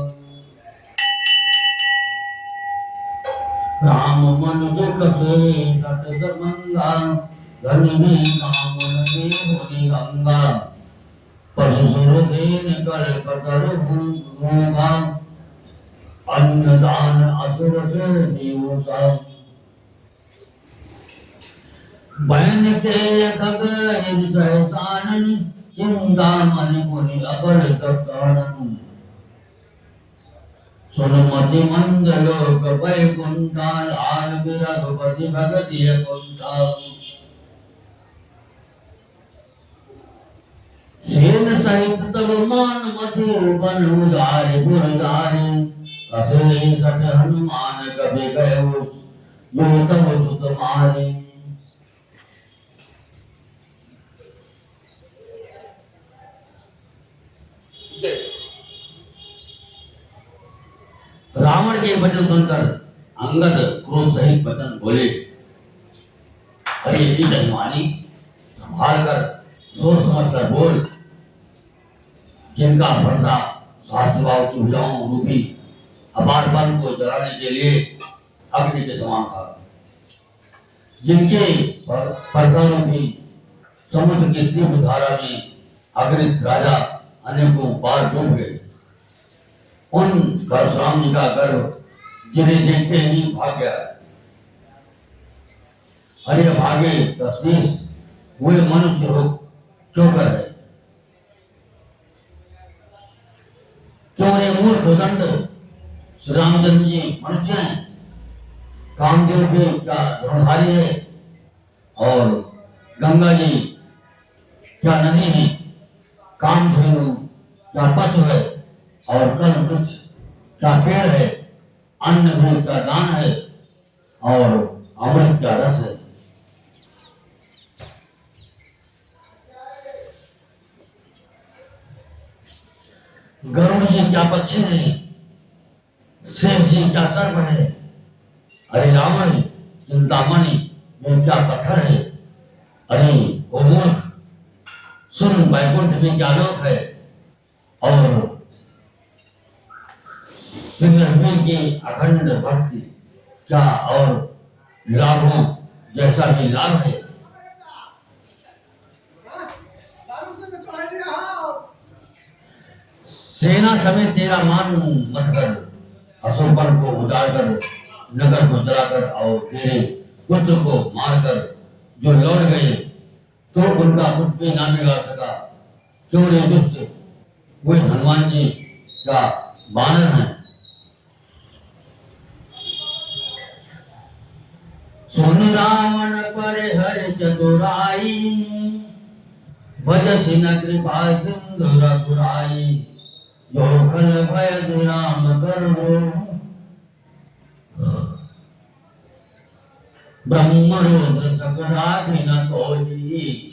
राम मनुज कसे सत गंगा धन में काम में गंगा पशुसुर देन कल्पतर भूगा अन्नदान असुर से दिवसा बैन ते खग हृदय सानन चिंता मन मुनि अपर तत्तानन सुनमति मंदलोक वैकुंठा लाल रघुपति भगति कुंठा सेन सहित तब मान मधुबन उजारे गुरजारे कसरे सठ हनुमान कभी गए जो तब सुत मारे। रावण के वचन सुनकर अंगद क्रोध सहित वचन बोले, अरे जजमानी संभाल कर सोच समझ कर बोल। जिनका पर्दा शास्त्रभाव की भुजाओं रूपी अपार बल को जलाने के लिए अग्नि के समान था, जिनके परसा रूपी समुद्र की तीव्र धारा में अग्नित राजा अनेकों बार डूब गए, उन परशुराम जी का गर्व जिन्हें देखते ही भाग गया। अरे भागे तशीष हुए मनुष्य हो क्यों कर है, क्यों रे मूर्ख दंड। श्री रामचंद्र जी मनुष्य हैं, कामदेव भी क्या धनुधारी है, और गंगा जी क्या नदी है, कामधेनु क्या पशु है, और कल वृक्ष क्या पेड़ है, अन्न भी क्या दान है, और अमृत क्या रस है। गरुड़ जी क्या पक्षी है, शेष जी क्या सर्प है। अरे रावण चिंतामणि में क्या पत्थर है। अरे ओ मूर्ख सुन, वैकुंठ में क्या लोक है, और की अखंड भक्ति क्या और लाभों जैसा भी लाभ है। सेना समेत तेरा मान मत कर, अशोकन को उजाड़कर नगर को जलाकर और तेरे पुत्र को मारकर जो लौट गए तो उनका कुछ भी ना बिगाड़ सका। क्यों रे दुष्ट, वे हनुमान जी का बानर है। सुन रावण पर हर चतुराई, भजसि न कृपा सिंधु रघुराई, जो खल भय राम करो, ब्रह्म रुद्र सकराधि न कोई।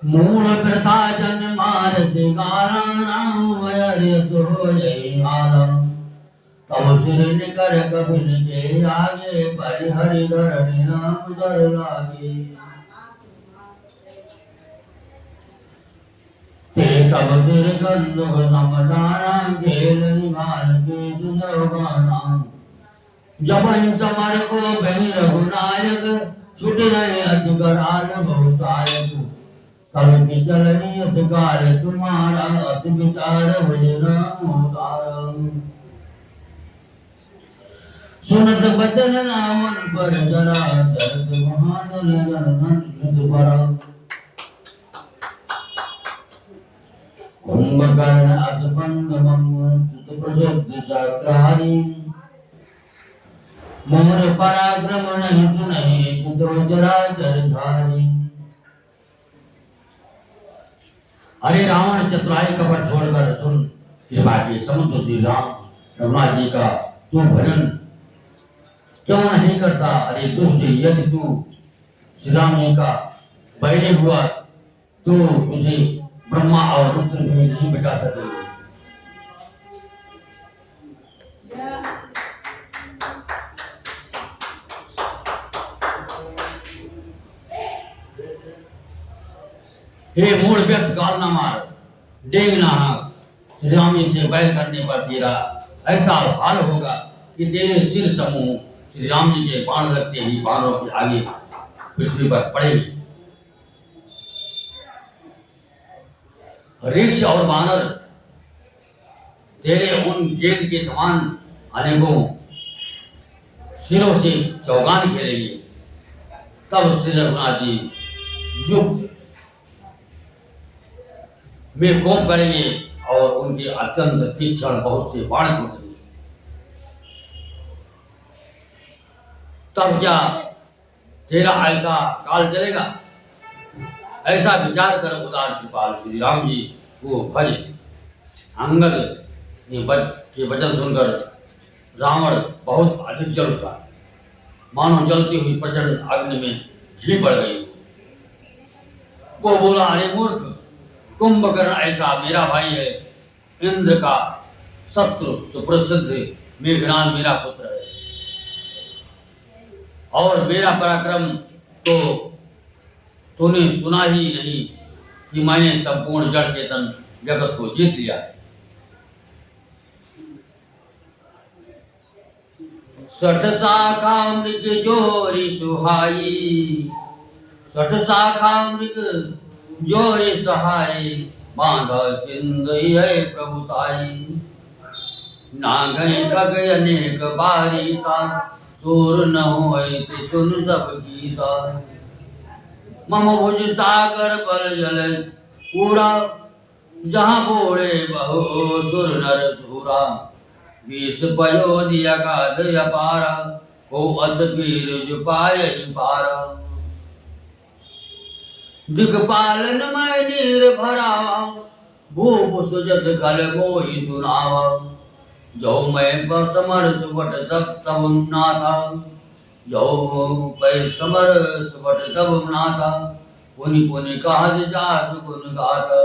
मूल प्रथा जन मार सिंगारा, राम वैर्य सो जय आलम, तब सिर निकर कपिल के आगे, परिहरि धरणि राम दर लागे। ते तब सिर गंधर्व समझाना, खेल हिमाल के सुजगाना, जब समर को गई रघुनायक, छुट गए अजगराल बहुसायक, कवि की चलनी असगाल तुम्हारा, अति विचार भज राम उदारम। सुनत बचन रावण पर जरा, चरत महादर जनन परम, कुंभकर्ण असपंद सुत प्रसिद्ध चक्रारी, मोर पराक्रम नहीं सुनहि, दो चराचर धारी। अरे रावण चतुराई कपट छोड़कर सुन, कृपा के समुद्र श्री राम रघुनाथ जी का तू भजन क्यों नहीं करता। अरे दुष्ट, यदि तू श्री राम जी का बैरी हुआ तो तुझे ब्रह्मा और रुद्र भी नहीं बचा सकेंगे। हे मूल व्यर्थ गाल ना मार, डेग ना हाँक, श्री राम जी से बैर करने पर तेरा ऐसा हाल होगा कि तेरे सिर समूह श्री राम जी के बाण लगते ही बाणों के आगे पृथ्वी पर पड़ेगी। ऋक्ष और वानर तेरे उन गेंद के समान अनेकों सिरों से चौगान खेलेंगे। तब श्री रघुनाथ जी युद्ध में कोप करेंगे और उनके अत्यंत तीक्ष्ण बहुत से बाण छोड़ेंगे। तब क्या तेरा ऐसा काल चलेगा? ऐसा विचार कर उदार कृपाल श्री राम जी को भजे। अंगद के वचन सुनकर रावण बहुत अधिक जल उठा, मानो जलती हुई प्रचंड अग्नि में घी बढ़ गई। वो बोला, अरे मूर्ख, कुंभकर्ण ऐसा मेरा भाई है, इंद्र का शत्रु सुप्रसिद्ध मेघनाद मेरा पुत्र है, और मेरा पराक्रम तो तूने सुना ही नहीं कि मैंने संपूर्ण जड़ चेतन जगत को जीत लिया है। सठ शाखा मृग जोरी सुहाई, सठ शाखा मृग जोरी सहाय, बांधा सिंधु है प्रभुताई। नागय खग अनेक बारी सा, सूर न होय ते सुन सब की सा। मम भुज सागर बल जल पूरा, जहाँ बोले बहु सुर नर सूरा। बीस पयोधि अगाध अपारा, को अस वीर जो पाय पारा। दिग्पालन मैं नीर भरा, भूप सुजस कल मोहि सुनावा। जो मैं समर सुबट सब तब नाथा, जो मैं समर सुबट तब नाथा। पुनि पुनि काज जास गुण गाथा,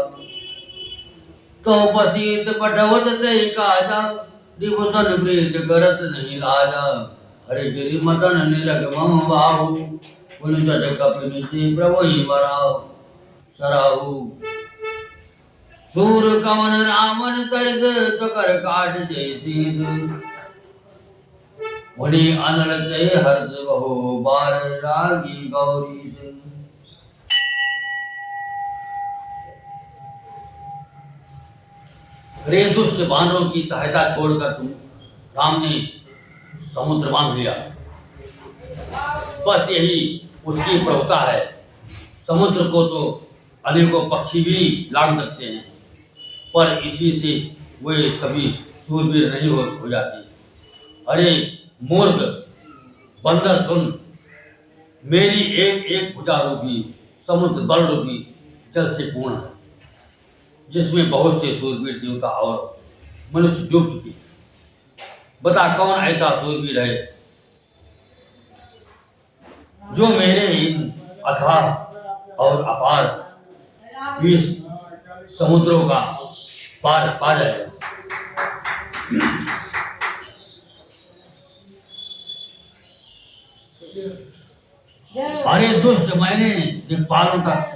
तो बसीत पटवत ते काजा। दिवसन प्रीत करत नहीं लाजा, हरे गिरि मदन निरग मम बाहु। पुनि जट कपिनि से प्रभु ही बराहु सराहु। सूर कवन रामन तरस, चकर काट जय शीस। मुनि अनल जय हर्ष बहु बार, रागी गौरी से। रे दुष्ट बानरों की सहायता छोड़कर तुम राम ने समुद्र बांध लिया, बस यही उसकी प्रभुता है। समुद्र को तो अनेकों पक्षी भी लांघ सकते हैं, पर इसी से वे सभी शूरवीर नहीं हो जाते। अरे मूर्ख बंदर सुन, मेरी एक एक भुजा रूपी समुद्र बल रूपी जल से पूर्ण है, जिसमें बहुत से शूरवीर देवता और मनुष्य डूब चुके। बता कौन ऐसा शूरवीर है जो मेरे इन अथाह और अपार 20 समुद्रों का पार पा जाएगा। अरे दुष्ट, मैंने दिक्पालों तक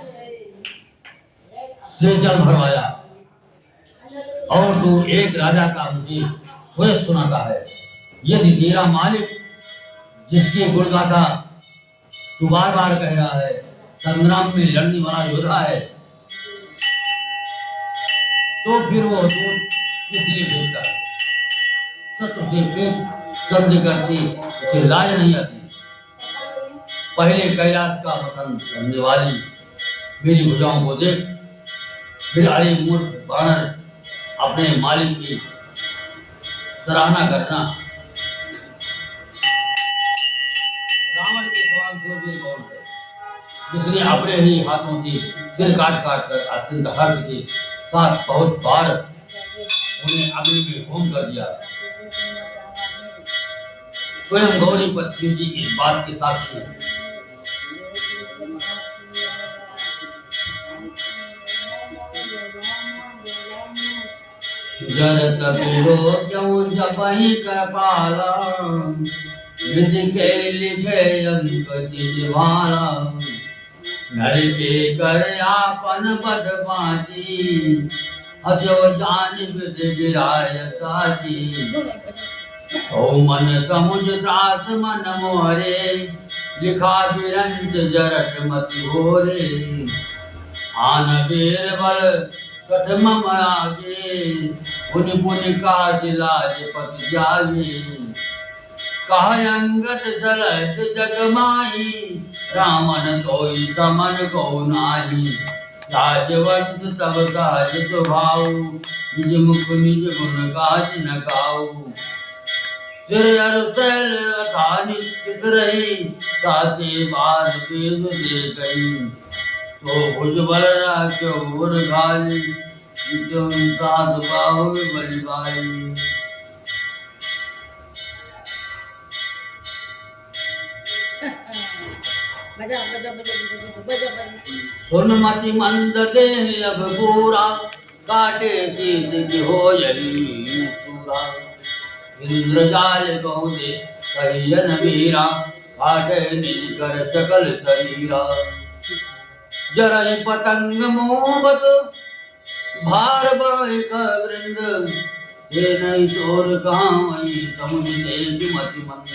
से जल भरवाया, और तू एक राजा का मुझे स्वयं सुनाता है। यदि तेरा मालिक, जिसकी गुणगाथा तू बार बार कह रहा है, संग्राम में लड़ने वाला योद्धा है, तो फिर वो दूत इसलिए भेजता है। शत्रु से पेट संधि करती उसे लाज नहीं आती। पहले कैलाश का वतन करने वाली मेरी भुजाओं को देख, फिर अरे मूर्ख बानर, अपने मालिक की सराहना करना। रावण के समान शूरवीर कौन है, जिसने अपने ही हाथों से सिर काट काट कर अत्यंत हर्ष के साथ बहुत बार उन्हें अग्नि में होम कर दिया। स्वयं गौरीपत सिंह जी इस बात के साक्षी हैं। जरत बिरो क्यों जपहि कृपाला, विधि के लिखे अंक जिह्वाला। नर के कर आपन पद बाची, हसो जानि विधि गिराय साची। ओ मन समुझ त्रास मन मोरे, लिखा बिरंच जरत मति होरे। आन वीर बल कथम आगे पुनि पुनि काज लाज पति जागे कहा अंगद चलत जग माही रामन कोई समन को नाही राजवंत तब सहज स्वभाव निज मुख निज गुण गाज न गाऊ सिर अर सैल अथा निश्चित रही ताते बार तेज दे गई तो भुजबल राख्यो उर घाली जो साध बाहु बलि बाई सुनमति मंद दे अब पूरा काटे शीश की हो यही पूरा इंद्रजाल बहु दे कहियन वीरा काटे निज कर सकल शरीरा जरहि पतंग मोहबत भार बाहि का वृंद हे नहीं चोर कहाँ वही समुझ दे मति मंद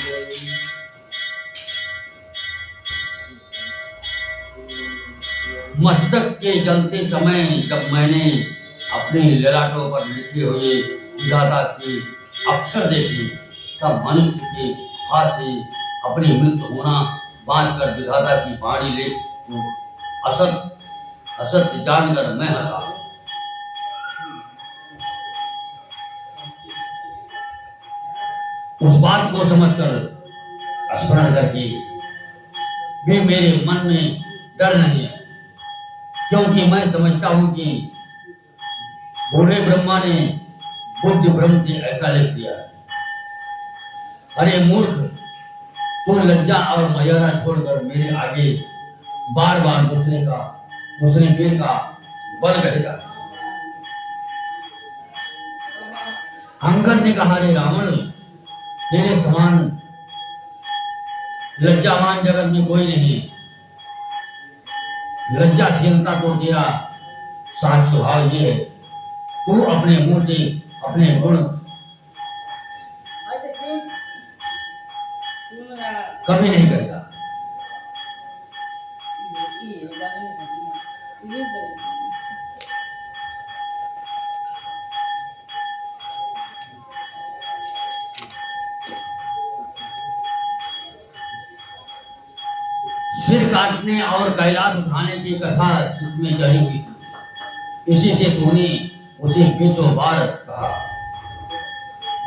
मस्तक के चलते समय जब मैंने अपने ललाटों पर लिखे हुए विधाता के अक्षर देखे तब मनुष्य के हाथ से अपनी मृत्यु होना बांधकर विधाता की बाणी ले तो असत्य जानकर मैं हंसा उस बात को समझकर स्मरण करके भी मेरे मन में डर नहीं है क्योंकि मैं समझता हूं कि बूढ़े ब्रह्मा ने बुद्ध ब्रह्म से ऐसा लिख दिया। अरे मूर्ख तू लज्जा और मर्यादा छोड़कर मेरे आगे बार बार दूसरे वीर का बल करेगा। अंगद ने कहा रे रावण तेरे समान लज्जावान जगत में कोई नहीं। लज्जाशीलता तो तेरा साथ स्वभाव ये है तू अपने मुंह से अपने गुण कभी नहीं करता। सिर काटने और कैलाश उठाने की कथा चित्त में चढ़ी हुई थी। इसी से तूने उसे 20 बार कहा।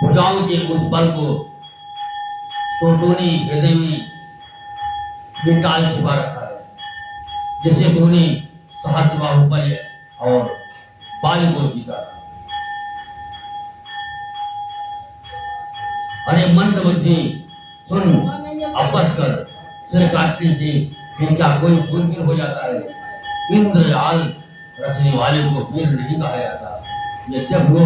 भुजाओं के उस बल को तो तूने हृदय में विटाल छिपा रखा है जिससे तूने सहस्त्र बाहुबल और बाल को जीता। अरे मंद बुद्धि सुन अपस कर सिर काटने से फिर क्या कोई शूरवीर हो जाता है। इंद्रजाल रचने वाले को वीर नहीं कहा जाता। यद्यप वो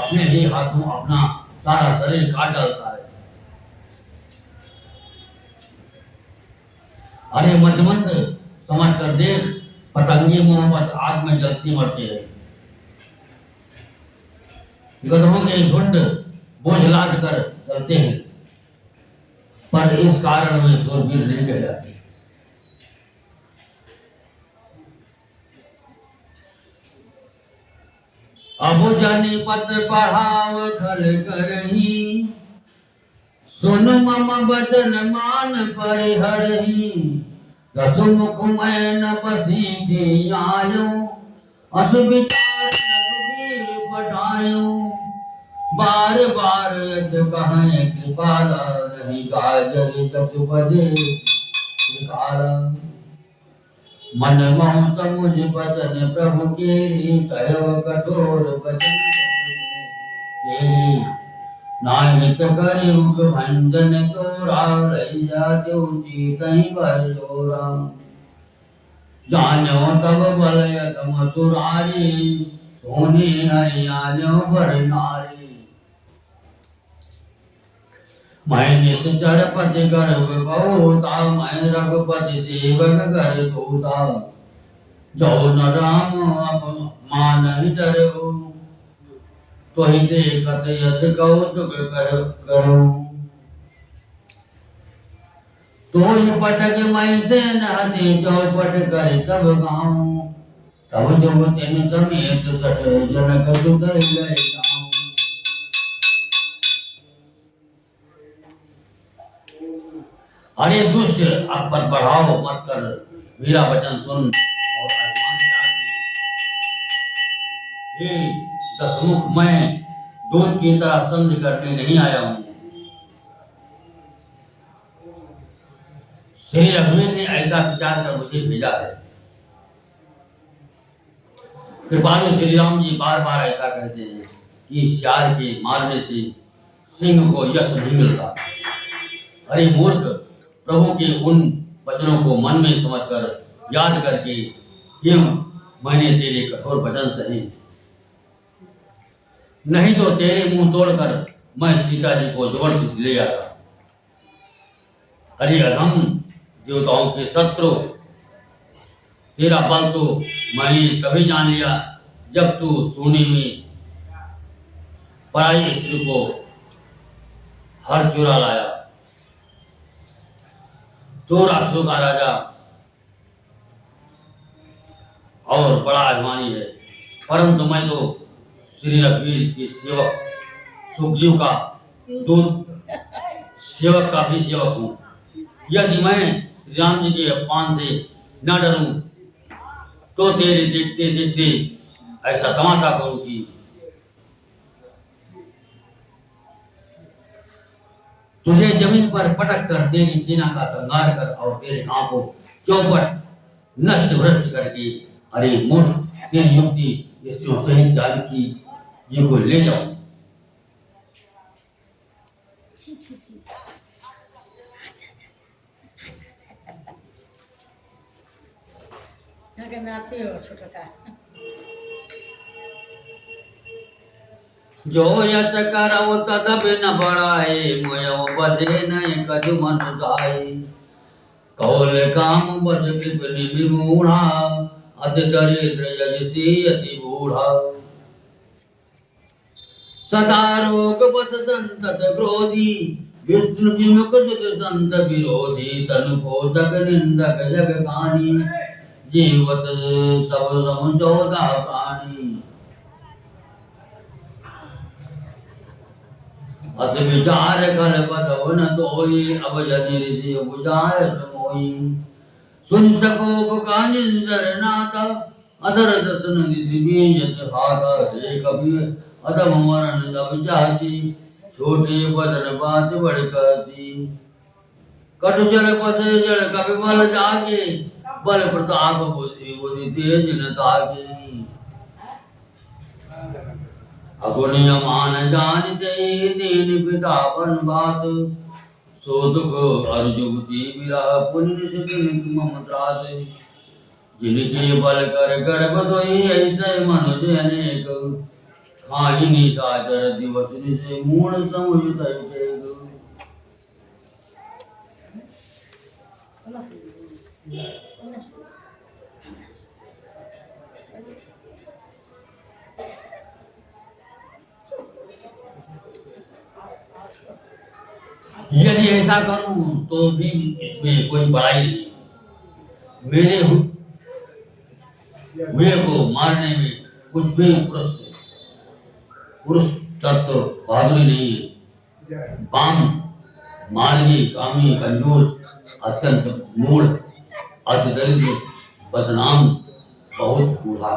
अपने ही हाथों अपना सारा शरीर काट डालता है। अरे मंद समझ कर देख पतंगे मोहम्मद आग में जलती मरते हैं। गधों के झुंड बोझ लाद कर चलते हैं पर इस कारण वे शूरवीर नहीं कहलाते। अब जानी पत पढ़ाव खल करही सुन मम बचन मान परिहरही रसु मुख मैं न बसी थी आयो अस विचार रघुवीर पठायो बार बार यथ कहें कृपाला नहीं गाजर जसु बजे कृपाला मन मोह समुझ बचन प्रभु केरी सहव कठोर बचन तेरी नाहित करि मुख भंजन तोरा रही जाते ऊंची कहीं पर जोरा जानो तब बल यतम सुरारी सोने हरियाणो पर नारी मैं निश्चर पति गर्भ बहुता मैं रघुपति सेवक कर दूता जो न राम अपमान डरो तो ही देखत यश कौतुक करो तो ही पटक मैं से नहते चौपट कर तब गाऊं तब जब तेन समेत सठ जनक सुत गए गाँव। अरे दुष्ट अब पर बढ़ाओ मत कर, मेरा वचन सुन और अरमान त्याग दे। हे दसमुख, मैं दूत की तरह संधि करने नहीं आया हूँ। श्री रघुवीर ने ऐसा विचार कर मुझे भेजा है। कृपालु श्री राम जी बार बार ऐसा कहते हैं कि सियार के मारने से सिंह को यश नहीं मिलता। अरे मूर्ख, प्रभु के उन वचनों को मन में समझकर याद करके ये मैंने तेरे कठोर वचन सहे, नहीं तो तेरे मुंह तोड़कर मैं सीता जी को जबरदस्ती ले आता। अरे अधम, देवताओं के शत्रु, तेरा बल तो मैंने तभी जान लिया जब तू सोने में पराई स्त्री को हर चुरा लाया। तो राक्षसों का राजा और बड़ा अभिमानी है, परंतु मैं तो श्री रघुवीर के सेवक सुग्रीव का दूत, सेवक का भी सेवक हूँ। यदि मैं श्री राम जी के अपमान से न डरूं तो तेरे देखते देखते ऐसा तमाशा करूं कि तुझे जमीन पर पटक कर तेरी सेना का संहार कर और तेरे गांव को चौपट नष्ट भ्रष्ट करके, अरे मूर्ख, तेरी युक्ति स्त्रियों सहित जानकी जी को ले जाऊं। जो यच करौ तदब न बढ़ाए, मोयो बधे नहीं कछु मन जाए। कौल काम बस कृपनि विमूढ़ा, अति दरिद्र यजसी अति बूढ़ा। सदा रोग बस संतत क्रोधी, विष्णु विमुख सुत संत विरोधी। तनु पोषक निंदक जग कानी, जीवत सब सम 14 प्राणी। अस विचार कल बदव न तोई, अब जनि ऋषि बुझाय समोई। सुन सको का निंदर नाता, अधर दसन ऋषि बीजत हाथा। रे कबीर अधम मरण तब चासी, छोटे बदन बात बड़ कासी। कटु जल पसे जल कपि बल जागे, बल प्रताप बुद्धि बुद्धि तेज न तागे। अगुनिय मान जानते दीन पिता बन बात, सो दुख अर्जुति बिरा पुण्य सुख मम त्रास। जिनके बल कर गर्भ धोई, ऐसे मनुज अनेक। खाहि निशाचर दिवस निशे, मूढ़ समुझ तैसे। यदि ऐसा करूं तो भी इसमें कोई बड़ाई नहीं। मेरे हुए को मारने में कुछ भी पुरुष तत्व बहादुरी नहीं है। बाम, मार्गी, कामी, कंजूस, अत्यंत मूढ़, अति दरिद्र, बदनाम, बहुत बूढ़ा,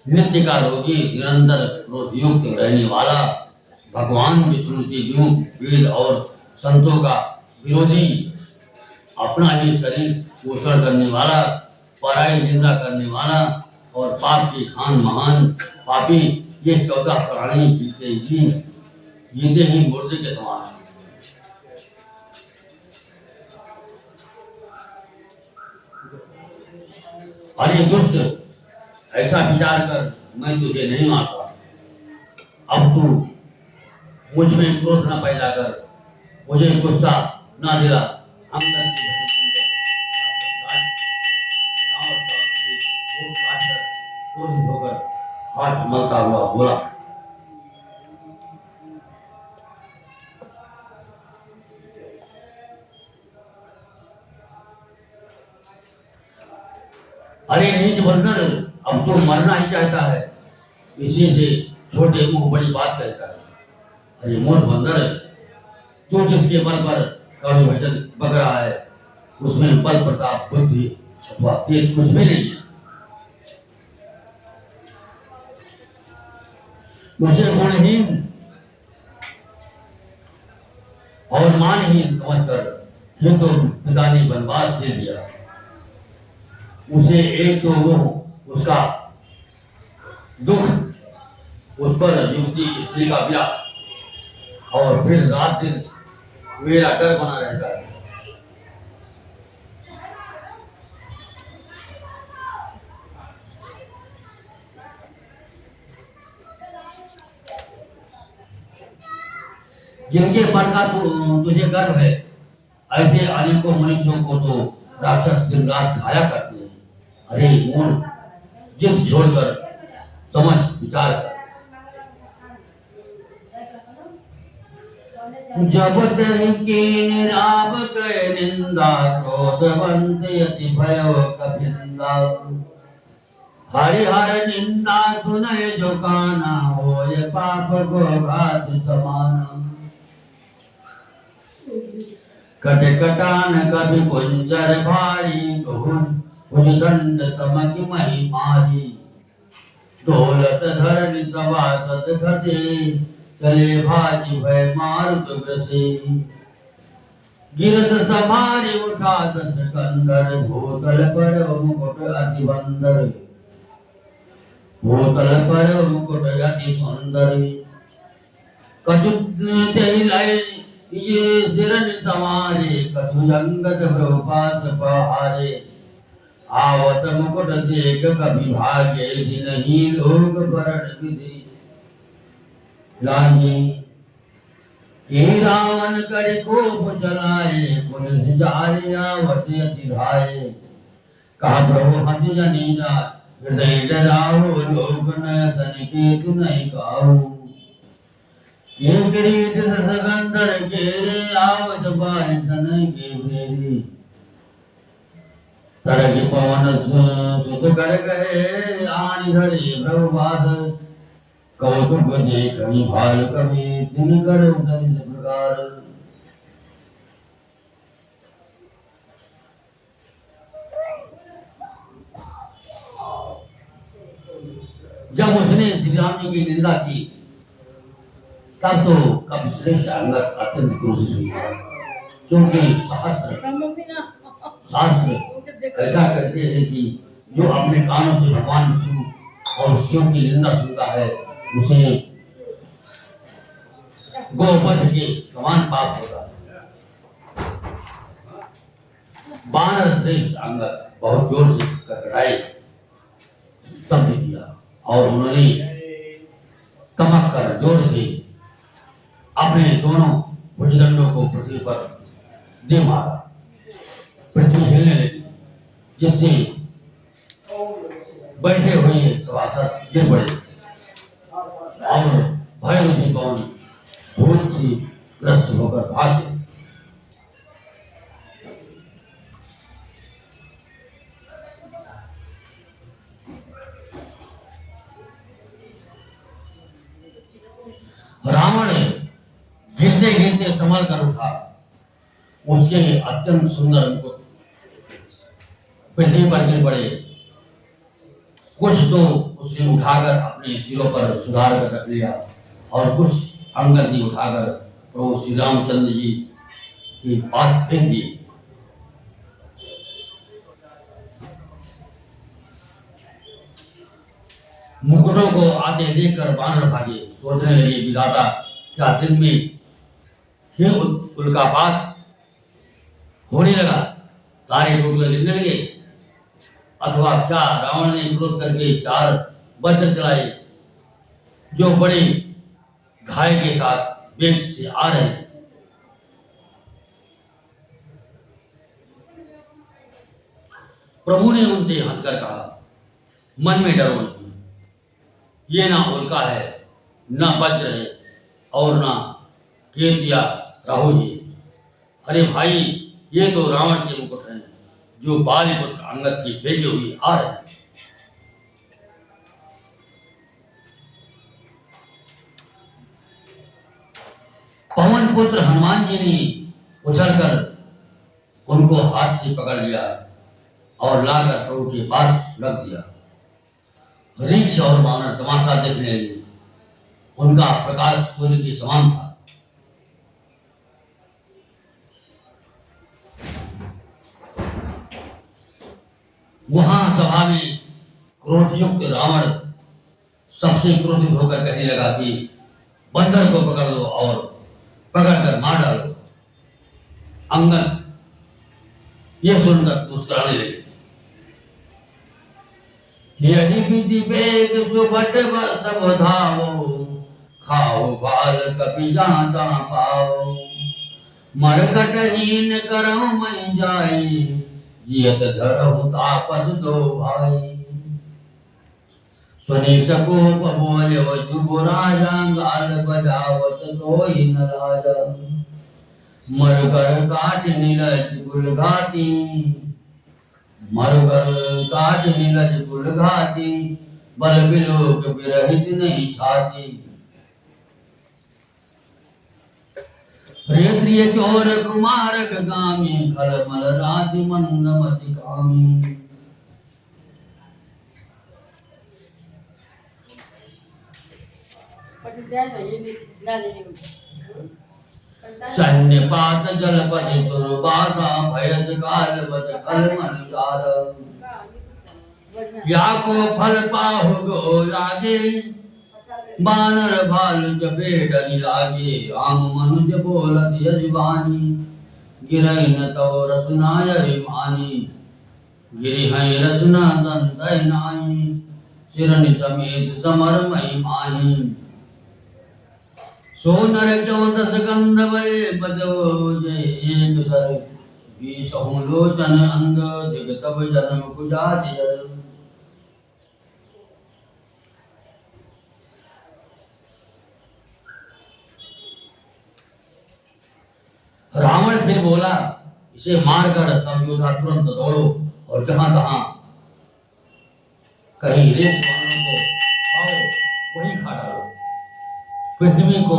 नित्य का रोगी, निरंतर क्रोधयुक्त रहने वाला, भगवान विष्णु से विमुख, वेद और संतों का विरोधी, अपना ही शरीर पोषण करने वाला, पराई निंदा करने वाला और पाप के खान महान पापी, ये 14 प्राणी जीते ही मुर्दे के समान हैं। अरे दुष्ट, ऐसा विचार कर मैं तुझे नहीं मारता। अब तू मुझ में क्रोध न पैदा कर, मुझे गुस्सा न दिला। हम हाथ मलता हुआ बोला, अरे नीच बंदर, अब तो मरना ही चाहता है, इसी से छोटे मुंह बड़ी बात कहता है। अरे मूर्ख बंदर, तू जिसके बल पर कवि वचन बक रहा है, उसमें बल प्रताप बुद्धि अथवा तेज कुछ भी नहीं है। मुझे गुणहीन और मानहीन समझकर ये तो पिता ने वनवास दे दिया। उसे एक तो वो उसका दुख, उस पर युवती स्त्री का विरह, और फिर रात दिन मेरा डर बना रहता है। जिनके मन का तुझे गर्व है, ऐसे अनेकों मनुष्यों को तो राक्षस दिन रात खाया करते हैं। अरे मूर्ख, जिद छोड़कर समझ विचार कर। जब तह कीन राम कह निंदा, क्रोधवंत यति भय कपिंदा। हरिहर निंदा सुनय जो काना, होय पाप को घात समाना। कट कटान कभी कुंजर भारी, भुजदंड तमक मही मारी। दौलत धरन सभासद खसे, चले भाजी भय मारुत ग्रसे। गिरत समारी उठा दस कंदर, भूतल पर मुकुट अति बंदर। भूतल पर मुकुट अति सुंदर। कछु तेहि लय ये सिरन सवारे, कछु अंगद प्रभास पहारे। आवत मुकुट देख कभी भागे, जिनहि लोग भरण विधि लागे। के रावण कर कोप चलाए, पुलिस जारे आवत अति धाये। कहा प्रभु हंस जनीना, हृदय डराओ, लोग न सनिकेत नहीं काऊ। ये किरीट सगंधर के, आवत बाल तन के भेरी। तरग पवन सुत कर गए, आन धरे प्रभुपाद। कौतुक देखहि भाल कवि, दिन कर सविस प्रकार। जब उसने श्री राम जी की निंदा की, तब तो कवि श्रेष्ठ अंगद अत्यंत क्रोधित हुआ, क्योंकि शास्त्र ऐसा कहते हैं कि जो अपने कानों से भगवान विष्णु और शिव की निंदा सुनता है, उसे गोवध के समान पाप होता है। बानर श्रेष्ठ अंगद बहुत जोर से कटराए शब्द किया, और उन्होंने कमक कर जोर से अपने दोनों भुजदंडों को पृथ्वी पर दे मारा। पृथ्वी हिलने लगी, जिससे बैठे हुए सभासद गिर पड़े, और भय से पवन भूत से ग्रस्त होकर भागे। रावण गिरते गिरते संभल कर उठा, उसके अत्यंत सुंदर मुकुट पृथ्वी पर गिर पड़े। कुछ तो उसने उठाकर अपने सिरों पर सुधार कर रख लिया, और कुछ अंगद ने उठाकर प्रभु श्री रामचंद्र जी के पास फेंक दिए। मुकुटों को आते देखकर बानर भागे, सोचने लगे विधाता, क्या दिन में ही उल्कापात होने लगा, तारे टूटकर गिरने लगे, अथवा क्या रावण ने क्रोध करके 4 वज्र चलाए, जो बड़े घाय के साथ वेग से आ रहे हैं। प्रभु ने उनसे हंसकर कहा, मन में डरो नहीं, ये ना उल्का है, ना वज्र है, और ना केत या राहु है। अरे भाई, ये तो रावण के मुकुट हैं, जो बालीपुत्र अंगद की भेजे हुई आ रहे हैं। पवन पुत्र हनुमान जी ने उछलकर उनको हाथ से पकड़ लिया और लाकर प्रभु के पास रख दिया। रीछ और वानर तमाशा देखने लगे। उनका प्रकाश सूर्य के समान था। वहां सभा में क्रोधयुक्त रावण सबसे क्रोधित होकर कहने लगा कि बंदर को पकड़ लो और पकड़कर मार डालो। अंगद ये सुनकर मुस्कुराने लगे। यही विधि वेद सुबट सब धावो, खाओ बाल कपि जाता पाओ। मरकटहीन करौ मैं जाई, जियत धरहु तापस दो भाई। सुनि सकोप बोल्यो जुगराजा, गाल बजावत सोई न राजा। मरगर काट नीलज गुल घाती, मरगर काट नीलज गुल घाती। बल बिलोक विरहित नहीं छाती। प्रिय चोर कुमार गामी, खलमल राति मंदमति कामी। सन्निपात जलपति सुरबासा, भयस काल बच खलमल चार। या को फल पाहु गो लागे, बानर भालु जबे डरि लागे। राम मनुज बोलत यजवानी, गिरहि न तव रसुनाय अभिमानी। गिरिहै रसुना संशय नाहि, सिरनि समेत समर महि माहि। सो नर क्यों दस गंध बले बजोजे, एक सर बीसहु लोचन अंग। दिग तब जन्म कुजाति जल। रावण फिर बोला, इसे मारकर सब योद्धा तुरंत दौड़ो और जहां तहां कहीं रेत वालों को पाओ वहीं खा डालो। पृथ्वी को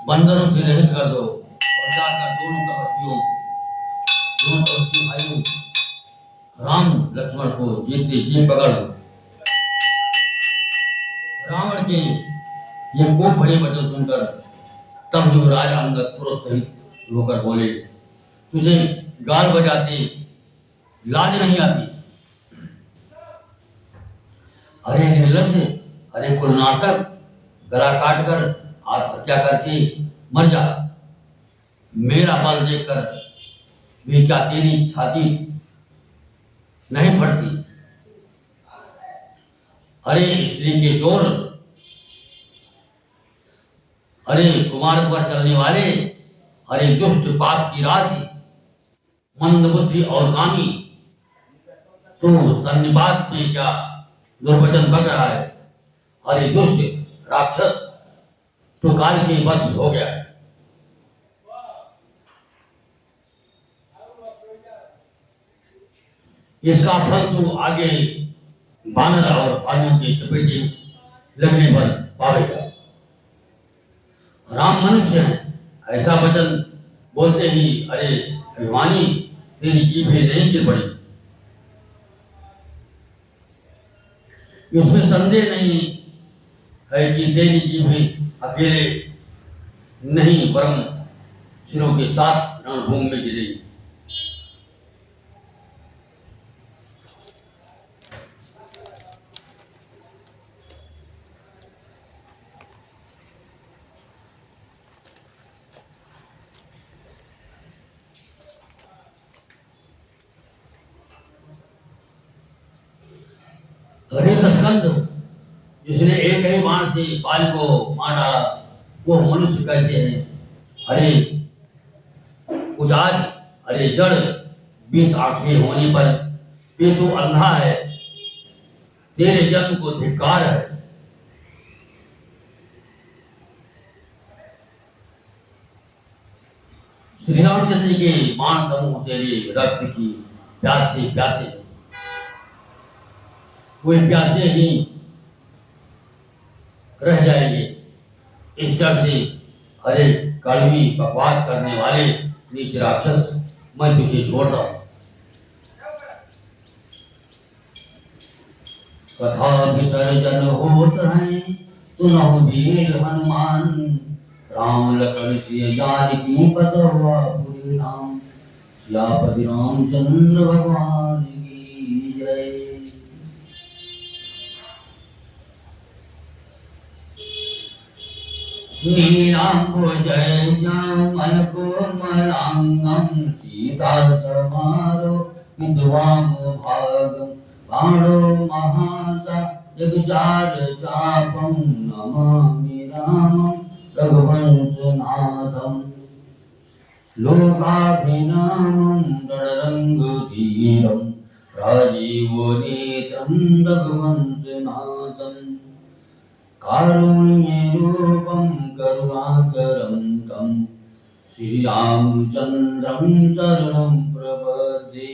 बंदरों से रहित कर दो और जाकर दोनों तपस्वी भाइयों राम लक्ष्मण को जीते जी पकड़ लो। रावण के ये कोप भरे वचन सुनकर तब युवराज अंगद क्रोध सहित होकर बोले, तुझे गाल बजाते लाज नहीं आती? अरे निर्लज्ज, अरे कुलनाशक, गला काटकर आत्महत्या करके मर जा। मेरा बल देखकर भी क्या तेरी छाती नहीं फटती? अरे स्त्री के चोर, अरे कुमार पर चलने वाले, अरे दुष्ट पाप की राशि, मंद बुद्धि और कामी, तू सन्निपात में क्या दुर्वचन बक रहा है? अरे दुष्ट राक्षस, तू काल के वश हो गया है। इसका फल तू आगे बानर और भालुओं की चपेटे लगने पर पावेगा। राम मनुष्य है, ऐसा वचन बोलते ही अरे अभिमानी, तेरी जीभें नहीं गिर पड़ी। उसमें संदेह नहीं है कि तेरी जीभें अकेले नहीं वरन सिरों के साथ रणभूमि में गिरेगी। रेतस्कंद, जिसने एक ही बाण से बाल को मार डाला, वो मनुष्य कैसे है? अरे उजाज, अरे जड़, 20 आंखें होने पर भी तू अंधा है। तेरे जन्म को धिक्कार है। श्री रामचंद्र के बाण समूह तेरे रक्त की प्यासे प्यासे, वे प्यासे ही रह जाएंगे। इस डर से, अरे कड़वी बकवास करने वाले नीच राक्षस, मैं तुझे छोड़ रहा हूं। कथा विसर्जन होत है, सुनो वीर हनुमान, राम लखन सिय जानकी बसवा पुरी राम, सियापति रामचंद्र भगवान की जय। नीलांबुजय श्यामल कोमलांगं, सीता समारो विद्वाम भागं, बाणो महासा जगचार चापं, नमामि रामं रघुवंशनाथं, लोकाभिरामं रणरङ्गधीरं, राजीवनेत्रं रघुवंशनाथं, कारुण्यरूपं करुणाकरं तं, श्रीरामचन्द्रं शरणं प्रपद्ये।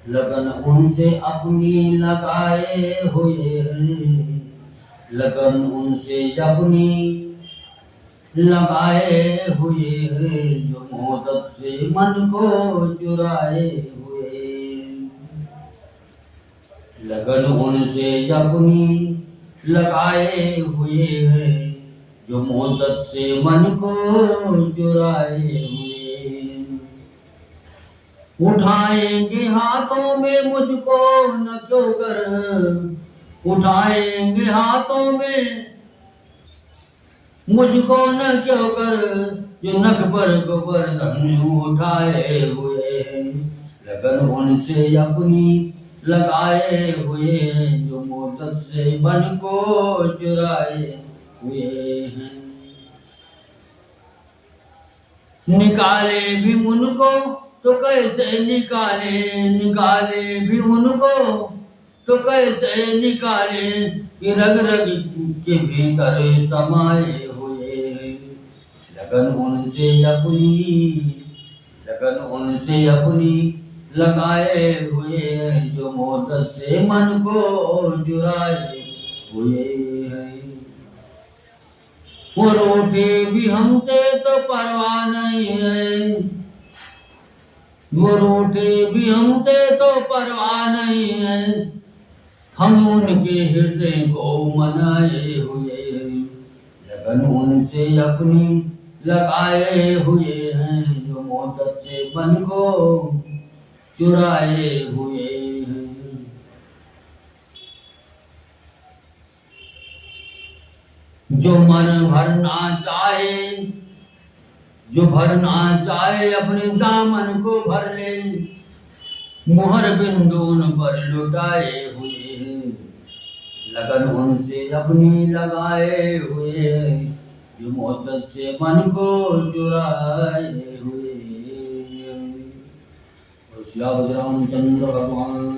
लगन उनसे अपनी लगाए हुए, लगन उनसे अपनी लगाए हुए, जो मोहब्बत से मन को चुराए हुए, लगन उनसे अपनी लगाए हुए, जो मोहब्बत से मन को चुराए हुए, उठाएंगे हाथों में मुझको न क्यों कर, उठाएंगे हाथों में मुझको न क्यों कर, जो नख पर गोवर्धन उठाए हुए, लगन उनसे अपनी लगाए हुए, जो मोहब्बत से मन को चुराए हुए हैं। निकाले भी उनको तो कैसे निकाले, निकाले भी उनको तो कैसे निकाले, कि रग रग के भीतर समाये हुए, लगन उनसे अपनी, लगन उनसे अपनी लगाए हुए, जो मोहब्बत से मन को चुराए हुए हैं। वो रूठे भी हमसे तो परवाह नहीं है, वो रूठे भी हमसे तो परवाह नहीं है, हम उनके हृदय को मनाए हुए, लगन उनसे अपनी लगाए हुए हैं, जो मोहब्बत से मन को चुराए हुए हैं। जो मन भरना चाहे, जो भरना चाहे अपने दामन को भर ले, मोहर बिंदुन पर लुटाए हुए, लगन उनसे अपनी लगाए हुए, जो मोहब्बत से मन को चुराए हुए। श्री रामचंद्र भगवान